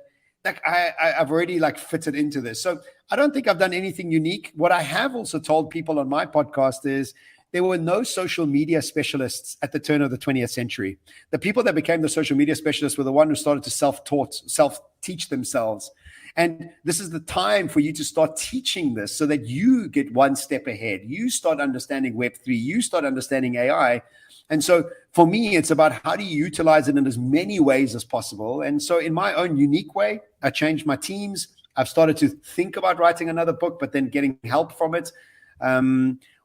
I've already fitted into this. So I don't think I've done anything unique. What I have also told people on my podcast is there were no social media specialists at the turn of the 20th century. The people that became the social media specialists were the ones who started to self-teach themselves. And this is the time for you to start teaching this so that you get one step ahead. You start understanding Web3. You start understanding AI. And so for me, it's about how do you utilize it in as many ways as possible. And so in my own unique way, I changed my teams. I've started to think about writing another book, but then getting help from it.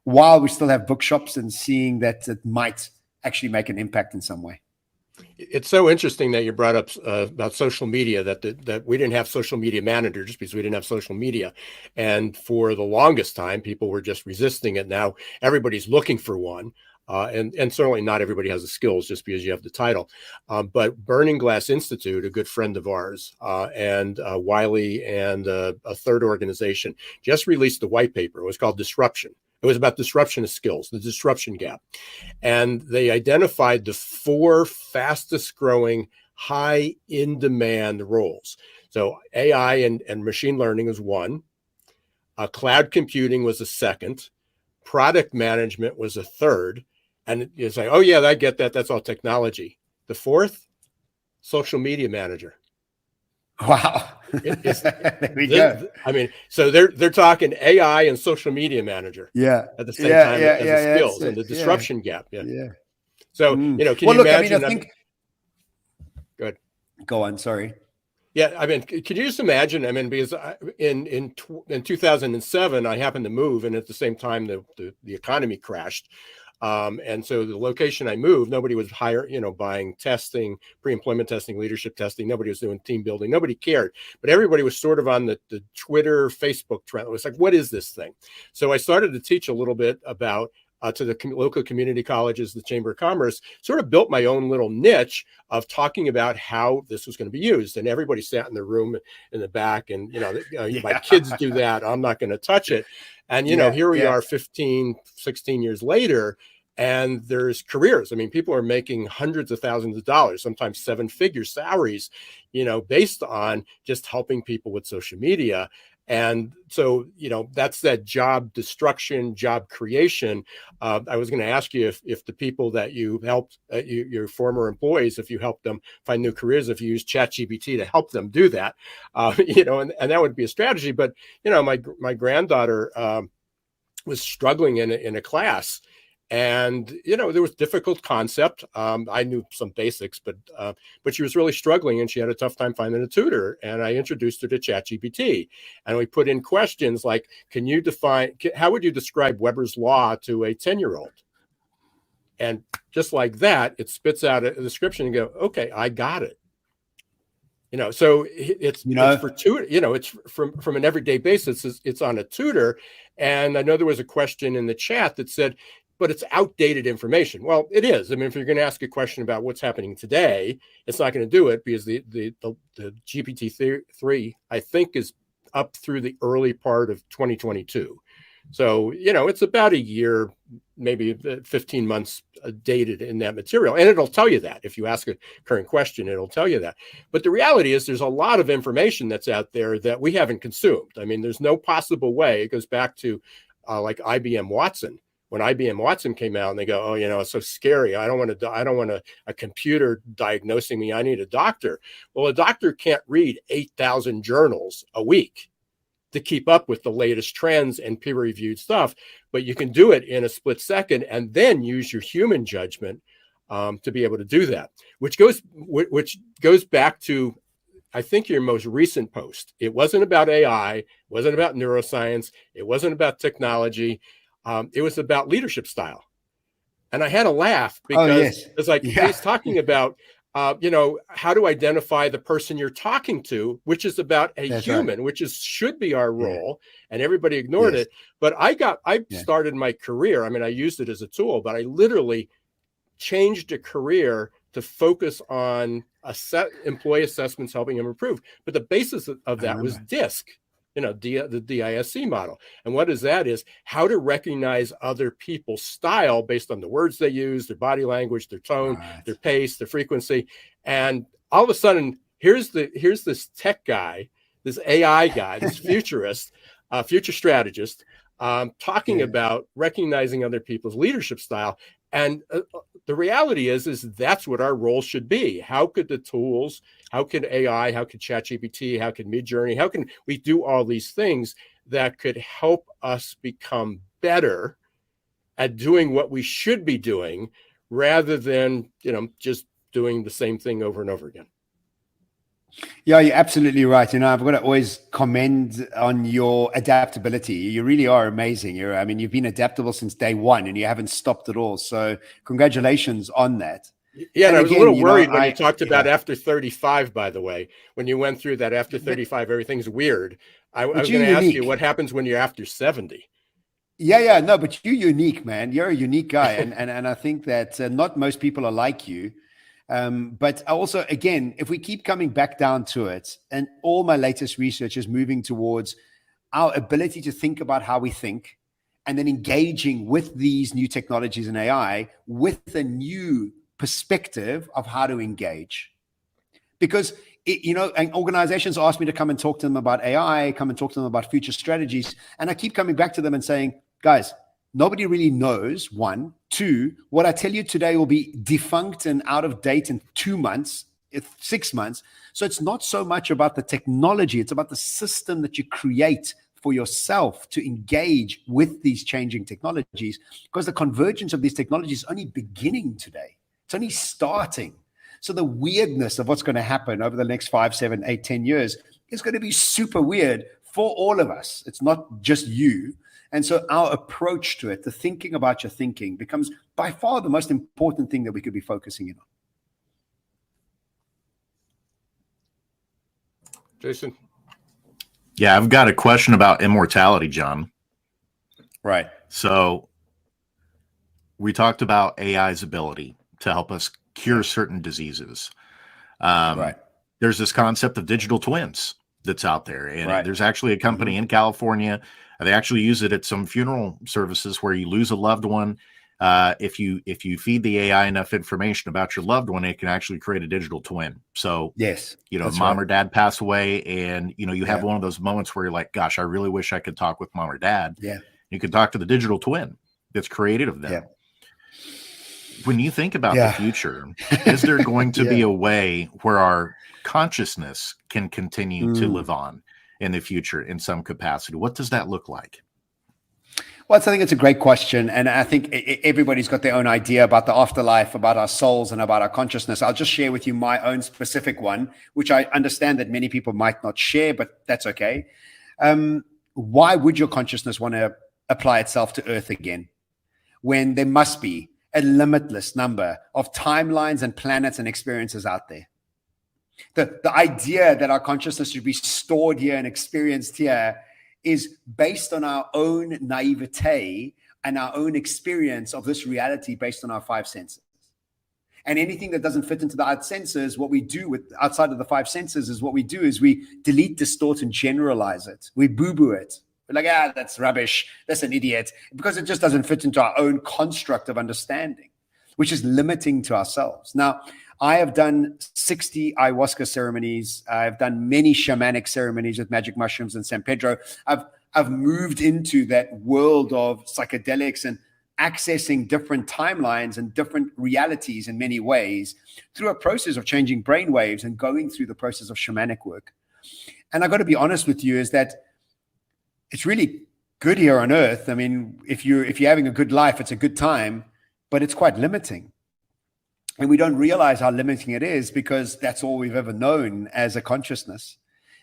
While we still have bookshops, and seeing that it might actually make an impact in some way. It's so interesting that you brought up about social media, that we didn't have social media managers because we didn't have social media. And for the longest time, people were just resisting it. Now everybody's looking for one. And certainly not everybody has the skills just because you have the title. But Burning Glass Institute, a good friend of ours, and Wiley and a third organization just released a white paper. It was called Disruption. It was about disruption of skills, the disruption gap. And they identified the 4 fastest growing, high in demand roles. So AI and machine learning is one. Cloud computing was a second. Product management was a third. And it's like, oh yeah, I get that. That's all technology. The 4th, social media manager. Wow. There we go. I mean, so they're talking AI and social media manager. Yeah. At the same time as the skills and the disruption gap. Yeah. So, can you imagine? I think. Go ahead. Go on. Sorry. Yeah, I mean, could you just imagine? I mean, because in 2007, I happened to move, and at the same time, the economy crashed. And so the location I moved, nobody was buying testing, pre-employment testing, leadership testing. Nobody was doing team building. Nobody cared. But everybody was sort of on the Twitter, Facebook trend. It was like, what is this thing? So I started to teach a little bit about to the local community colleges, the Chamber of Commerce, sort of built my own little niche of talking about how this was going to be used. And everybody sat in the room in the back and, my kids do that. I'm not going to touch it. And, here we are 15, 16 years later, and there's careers. I mean, people are making hundreds of thousands of dollars, sometimes 7-figure salaries, based on just helping people with social media. And so, that's that job destruction, job creation. I was going to ask you if the people that you helped, your former employees, if you helped them find new careers, if you use ChatGPT to help them do that, and that would be a strategy. But, my granddaughter was struggling in a class. And, there was difficult concept. I knew some basics, but she was really struggling and she had a tough time finding a tutor. And I introduced her to ChatGPT, and we put in questions like, how would you describe Weber's law to a 10-year-old? And just like that, it spits out a description and go, okay, I got it. So it's for tutor, it's from an everyday basis. It's on a tutor. And I know there was a question in the chat that said, but it's outdated information. Well, it is. I mean, if you're going to ask a question about what's happening today, it's not going to do it, because the GPT-3, I think, is up through the early part of 2022. So, it's about a year, maybe 15 months dated in that material. And it'll tell you that. If you ask a current question, it'll tell you that. But the reality is there's a lot of information that's out there that we haven't consumed. I mean, there's no possible way. It goes back to like IBM Watson. When IBM Watson came out and they go, oh, it's so scary. I don't want a computer diagnosing me. I need a doctor. Well, a doctor can't read 8,000 journals a week to keep up with the latest trends and peer-reviewed stuff, but you can do it in a split second and then use your human judgment to be able to do that, which goes back to, I think, your most recent post. It wasn't about AI, it wasn't about neuroscience, it wasn't about technology, it was about leadership style. And I had a laugh because it's like he's talking about how to identify the person you're talking to, which is about a human, which should be our role, and everybody ignored it. But I started my career. I mean, I used it as a tool, but I literally changed a career to focus on employee assessments, helping them improve. But the basis of that was DISC. The DISC model. And what is that is how to recognize other people's style based on the words they use, their body language, their tone, their pace, their frequency. And all of a sudden, here's this tech guy, this AI guy, this future strategist, talking about recognizing other people's leadership style. And the reality is that's what our role should be. How could the tools, how could AI, how could ChatGPT, how could Midjourney, how can we do all these things that could help us become better at doing what we should be doing, rather than, just doing the same thing over and over again? Yeah, you're absolutely right. I've got to always commend on your adaptability. You really are amazing. You've been adaptable since day one, and you haven't stopped at all. So congratulations on that. Yeah, and I was a little worried when you talked about after 35, by the way, when you went through that after 35, everything's weird. I was going to ask you what happens when you're after 70. Yeah, no, but you're unique, man. You're a unique guy. and I think that not most people are like you. But also, again, if we keep coming back down to it, and all my latest research is moving towards our ability to think about how we think, and then engaging with these new technologies and AI with a new perspective of how to engage. Because, and organizations ask me to come and talk to them about AI, come and talk to them about future strategies. And I keep coming back to them and saying, guys, nobody really knows, one. Two, what I tell you today will be defunct and out of date in 2 months, 6 months. So it's not so much about the technology. It's about the system that you create for yourself to engage with these changing technologies, because the convergence of these technologies is only beginning today. It's only starting. So the weirdness of what's going to happen over the next 5, 7, 8, 10 years is going to be super weird for all of us. It's not just you. And so our approach to it, the thinking about your thinking, becomes by far the most important thing that we could be focusing in on. Jason? Yeah, I've got a question about immortality, John. Right. So we talked about AI's ability to help us cure certain diseases. Right. There's this concept of digital twins that's out there. And there's actually a company in California. They actually use it at some funeral services where you lose a loved one. If you feed the AI enough information about your loved one, it can actually create a digital twin. So, mom or dad pass away, and, you have one of those moments where you're like, gosh, I really wish I could talk with mom or dad. Yeah. You can talk to the digital twin that's created of them. Yeah. When you think about the future, is there going to be a way where our consciousness can continue to live on in the future in some capacity? What does that look like? Well, I think it's a great question. And I think everybody's got their own idea about the afterlife, about our souls, and about our consciousness. I'll just share with you my own specific one, which I understand that many people might not share, but that's okay. Why would your consciousness want to apply itself to Earth again, when there must be a limitless number of timelines and planets and experiences out there? The idea that our consciousness should be stored here and experienced here is based on our own naivete and our own experience of this reality based on our five senses. And anything that doesn't fit into the outside senses, what we do with outside of the five senses is we delete, distort, and generalize it. We boo-boo it. We're like, that's rubbish. That's an idiot. Because it just doesn't fit into our own construct of understanding, which is limiting to ourselves. Now, I have done 60 ayahuasca ceremonies. I've done many shamanic ceremonies with magic mushrooms and San Pedro. I've moved into that world of psychedelics and accessing different timelines and different realities in many ways through a process of changing brain waves and going through the process of shamanic work. And I got to be honest with you, is that it's really good here on earth. I mean, if you're having a good life, it's a good time, but it's quite limiting. And we don't realize how limiting it is because that's all we've ever known as a consciousness.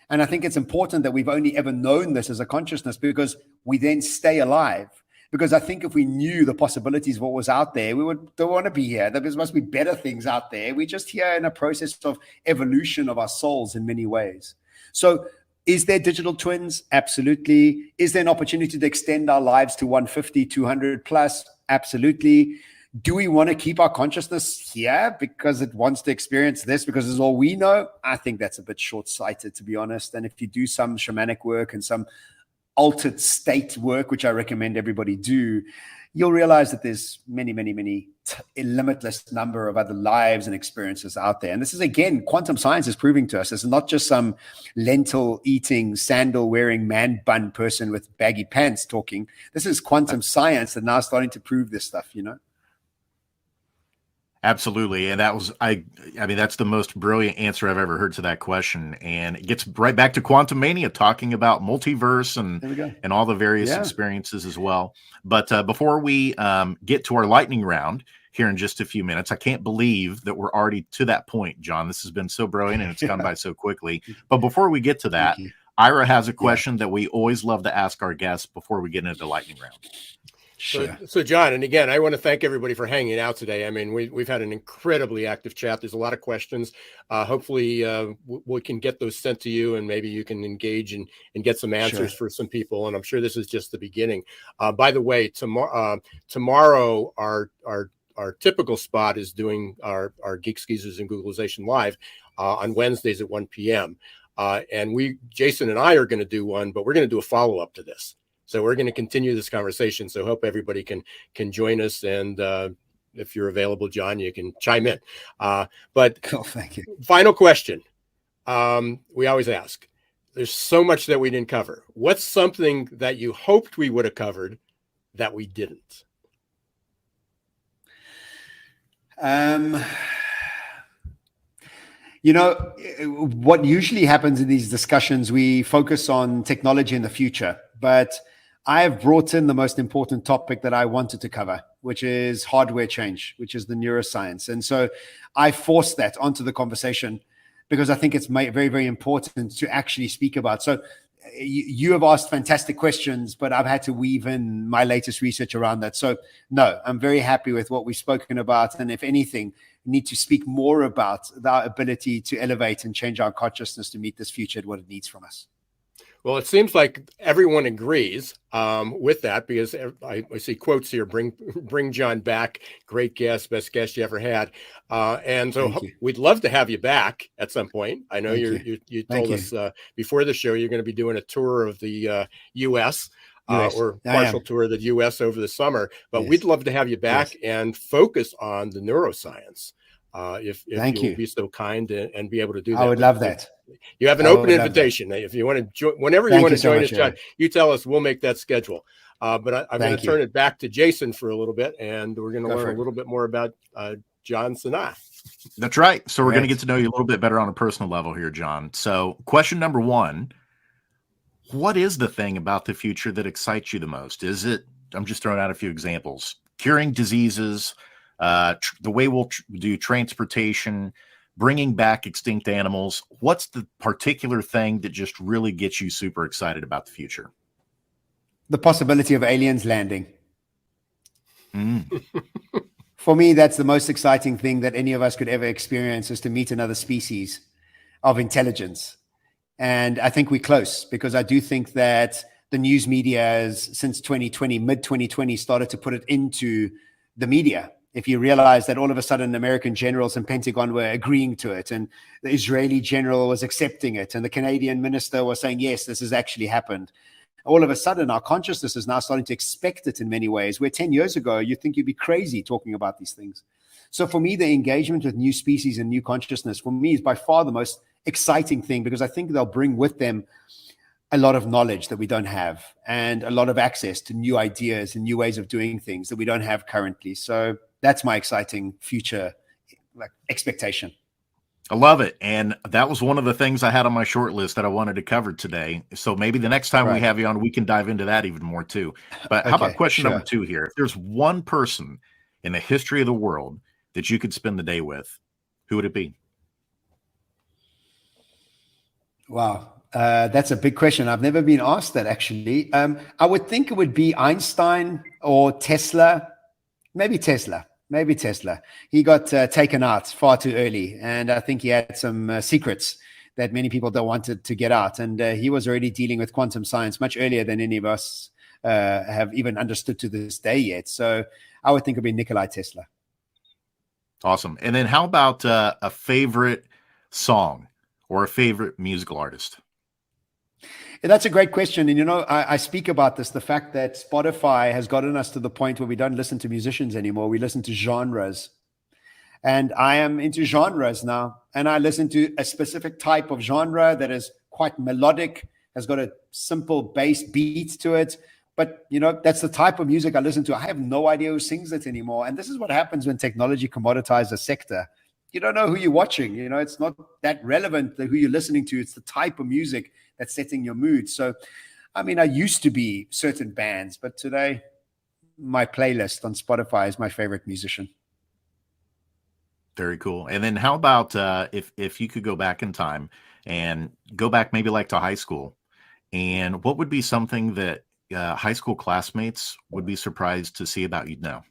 And I think it's important that we've only ever known this as a consciousness because we then stay alive. Because I think if we knew the possibilities of what was out there, we don't want to be here. There must be better things out there. We're just here in a process of evolution of our souls in many ways. So is there digital twins? Absolutely. Is there an opportunity to extend our lives to 150, 200 plus? Absolutely. Do we want to keep our consciousness here because it wants to experience this because it's all we know? I think that's a bit short-sighted, to be honest. And if you do some shamanic work and some altered state work, which I recommend everybody do, you'll realize that there's many, a limitless number of other lives and experiences out there. And this is, again, quantum science is proving to us. It's not just some lentil-eating, sandal-wearing, man-bun person with baggy pants talking. This is quantum science that now starting to prove this stuff, you know? Absolutely. And that was, I mean, that's the most brilliant answer I've ever heard to that question. And it gets right back to Quantum Mania, talking about multiverse and all the various experiences as well. But before we get to our lightning round here in just a few minutes, I can't believe that we're already to that point, John. This has been so brilliant and it's gone by so quickly. But before we get to that, Ira has a question that we always love to ask our guests before we get into the lightning round. Sure. So John, and again, I want to thank everybody for hanging out today. I mean, we've had an incredibly active chat. There's a lot of questions. Hopefully we can get those sent to you and maybe you can engage and get some answers for some people. And I'm sure this is just the beginning. By the way, tomorrow our typical spot is doing our Geeks, Geezers, and Googlization Live on Wednesdays at 1 p.m. And Jason and I are going to do one, but we're going to do a follow-up to this. So we're going to continue this conversation. So hope everybody can join us. And if you're available, John, you can chime in. But cool, thank you. Final question. We always ask, there's so much that we didn't cover. What's something that you hoped we would have covered that we didn't? You know, what usually happens in these discussions, we focus on technology in the future, but I have brought in the most important topic that I wanted to cover, which is hardware change, which is the neuroscience. And so I forced that onto the conversation because I think it's very, very important to actually speak about. So you have asked fantastic questions, but I've had to weave in my latest research around that. So no, I'm very happy with what we've spoken about. And if anything, we need to speak more about our ability to elevate and change our consciousness to meet this future and what it needs from us. Well, it seems like everyone agrees with that because I see quotes here, bring John back, great guest, best guest you ever had. And so we'd love to have you back at some point. I know you told us before the show you're going to be doing a tour of the U.S. Or partial tour of the U.S. over the summer, but we'd love to have you back and focus on the neuroscience. If you'll be so kind and be able to do that. I would love that. You have an open invitation. If you want to join, whenever you want to join us, John, you tell us, we'll make that schedule. But I'm going to turn it back to Jason for a little bit, and we're going to learn a little bit more about John Sanei. That's right. So we're going to get to know you a little bit better on a personal level here, John. So question number one, what is the thing about the future that excites you the most? Is it, I'm just throwing out a few examples, curing diseases, the way we'll do transportation, bringing back extinct animals? What's the particular thing that just really gets you super excited about the future? The possibility of aliens landing. For me, that's the most exciting thing that any of us could ever experience, is to meet another species. of intelligence. And I think we're close, because I do think that the news media has, since 2020, mid 2020, started to put it into the media. If you realize that all of a sudden American generals and Pentagon were agreeing to it, and the Israeli general was accepting it, and the Canadian minister was saying, yes, this has actually happened. All of a sudden, our consciousness is now starting to expect it in many ways, where 10 years ago, you think you'd be crazy talking about these things. So for me, the engagement with new species and new consciousness, for me, is by far the most exciting thing, because I think they'll bring with them a lot of knowledge that we don't have, and a lot of access to new ideas and new ways of doing things that we don't have currently. So that's my exciting future expectation. I love it. And that was one of the things I had on my short list that I wanted to cover today. So maybe the next time we have you on, we can dive into that even more too. But how about question number 2 here? If there's one person in the history of the world that you could spend the day with, who would it be? Wow. That's a big question. I've never been asked that, actually. I would think it would be Einstein or Tesla. Maybe Tesla. He got taken out far too early, and I think he had some secrets that many people don't want to get out. And he was already dealing with quantum science much earlier than any of us have even understood to this day yet. So I would think it would be Nikola Tesla. Awesome. And then how about a favorite song or a favorite musical artist? Yeah, that's a great question. And, I speak about this, the fact that Spotify has gotten us to the point where we don't listen to musicians anymore. We listen to genres. And I am into genres now. And I listen to a specific type of genre that is quite melodic, has got a simple bass beat to it. But, that's the type of music I listen to. I have no idea who sings it anymore. And this is what happens when technology commoditizes a sector. You don't know who you're watching. It's not that relevant who you're listening to. It's the type of music that's setting your mood. So, I used to be certain bands, but today my playlist on Spotify is my favorite musician. Very cool. And then how about if you could go back in time and go back maybe like to high school, and what would be something that high school classmates would be surprised to see about you now?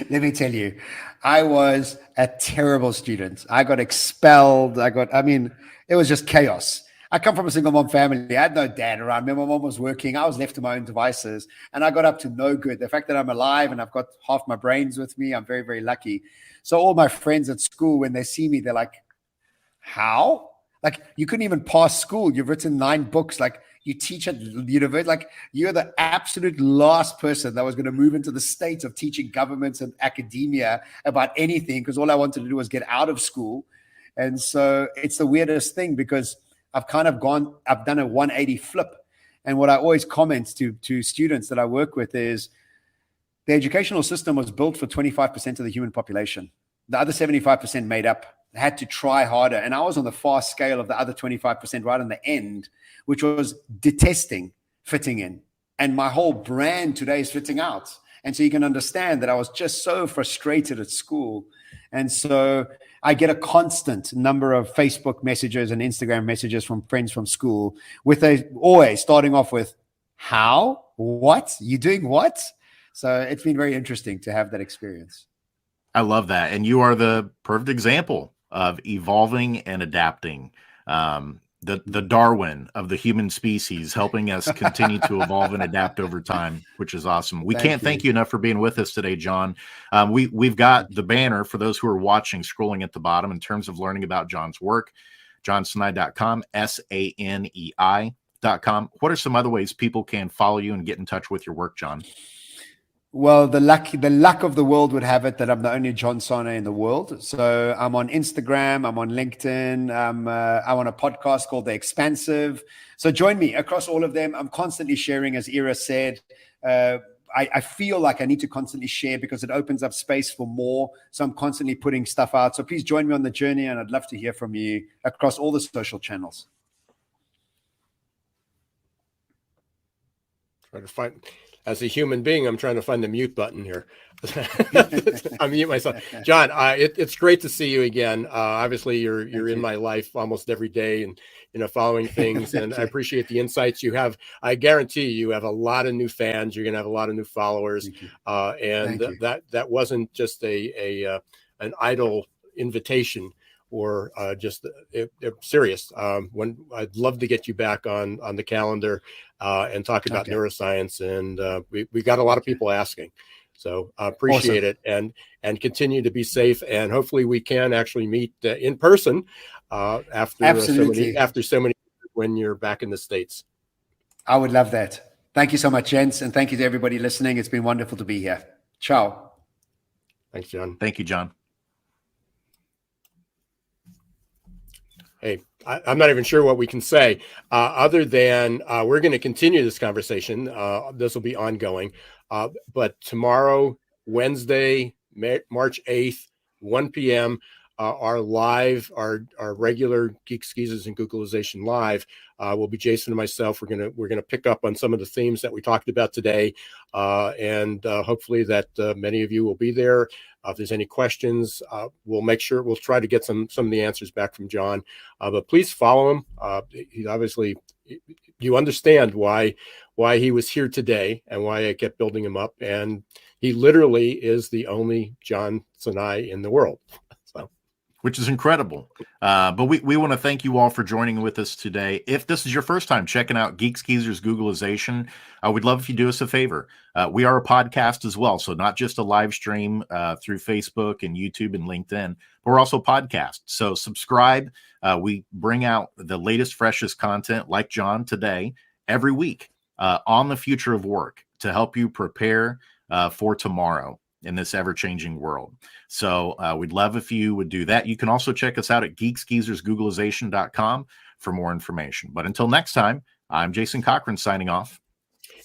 Let me tell you, I was a terrible student. I got expelled. It was just chaos. I come from a single mom family. I had no dad around me. My mom was working. I was left to my own devices, and I got up to no good. The fact that I'm alive and I've got half my brains with me, I'm very, very lucky. So all my friends at school, when they see me, they're like, how? Like, you couldn't even pass school. You've written 9 books. Like, you teach at university. Like, you're the absolute last person that was going to move into the state of teaching governments and academia about anything, because all I wanted to do was get out of school. And so it's the weirdest thing, because I've done a 180 flip. And what I always comment to students that I work with is the educational system was built for 25% of the human population. The other 75% made up, had to try harder. And I was on the far scale of the other 25% right on the end, which was detesting fitting in. And my whole brand today is fitting out. And so you can understand that I was just so frustrated at school. And so I get a constant number of Facebook messages and Instagram messages from friends from school, with always starting off with, how? What? You doing what? So it's been very interesting to have that experience. I love that. And you are the perfect example of evolving and adapting. The Darwin of the human species, helping us continue to evolve and adapt over time, which is awesome. We can't thank you enough for being with us today, John. We've got the banner for those who are watching scrolling at the bottom in terms of learning about John's work, johnsanei.com, SANEI.com. What are some other ways people can follow you and get in touch with your work, John? Well, the luck of the world would have it that I'm the only John Sanei in the world. So I'm on Instagram, I'm on LinkedIn, I'm on a podcast called The Expansive. So join me across all of them. I'm constantly sharing, as Ira said. I feel like I need to constantly share because it opens up space for more. So I'm constantly putting stuff out. So please join me on the journey, and I'd love to hear from you across all the social channels. Try to find... As a human being, I'm trying to find the mute button here. I mute myself. John, it's great to see you again. Obviously, you're in my life almost every day, and following things. And I appreciate the insights you have. I guarantee you have a lot of new fans. You're going to have a lot of new followers. And that wasn't just an idle invitation. just serious. When I'd love to get you back on the calendar and talk about neuroscience, and we got a lot of people asking. So I appreciate it, and continue to be safe, and hopefully we can actually meet in person after so many when you're back in the States. I would love that. Thank you so much, gents, and thank you to everybody listening. It's been wonderful to be here. Ciao. Thanks, John. Thank you, John. Hey, I'm not even sure what we can say other than we're going to continue this conversation. This will be ongoing. But tomorrow, Wednesday, March 8th, 1 p.m., our regular Geeks, Geezers, and Googlization live will be Jason and myself. We're gonna pick up on some of the themes that we talked about today, and hopefully that many of you will be there. If there's any questions, we'll try to get some of the answers back from John. But please follow him. He obviously, you understand why he was here today and why I kept building him up. And he literally is the only John Sanei in the world. Which is incredible. But we want to thank you all for joining with us today. If this is your first time checking out Geeks, Geezers, Googlization, we'd love if you do us a favor. We are a podcast as well, so not just a live stream through Facebook and YouTube and LinkedIn, but we're also a podcast. So subscribe. We bring out the latest, freshest content like John today every week on the future of work to help you prepare for tomorrow in this ever-changing world. So we'd love if you would do that. You can also check us out at geeksgeezersgooglization.com for more information. But until next time, I'm Jason Cochran signing off.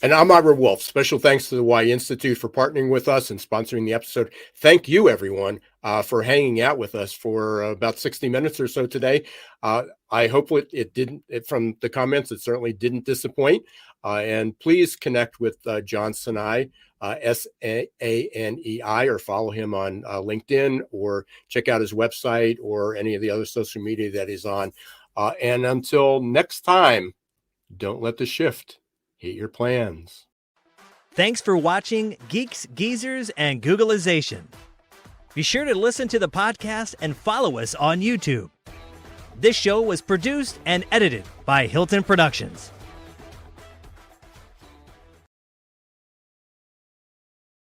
And I'm Robert Wolfe. Special thanks to the Y Institute for partnering with us and sponsoring the episode. Thank you, everyone, for hanging out with us for about 60 minutes or so today. I hope it didn't, from the comments, it certainly didn't disappoint. And please connect with John Sanei, Sanei, or follow him on LinkedIn, or check out his website or any of the other social media that he's on. And until next time, don't let the shift hit your plans. Thanks for watching Geeks, Geezers, and Googlization. Be sure to listen to the podcast and follow us on YouTube. This show was produced and edited by Hilton Productions.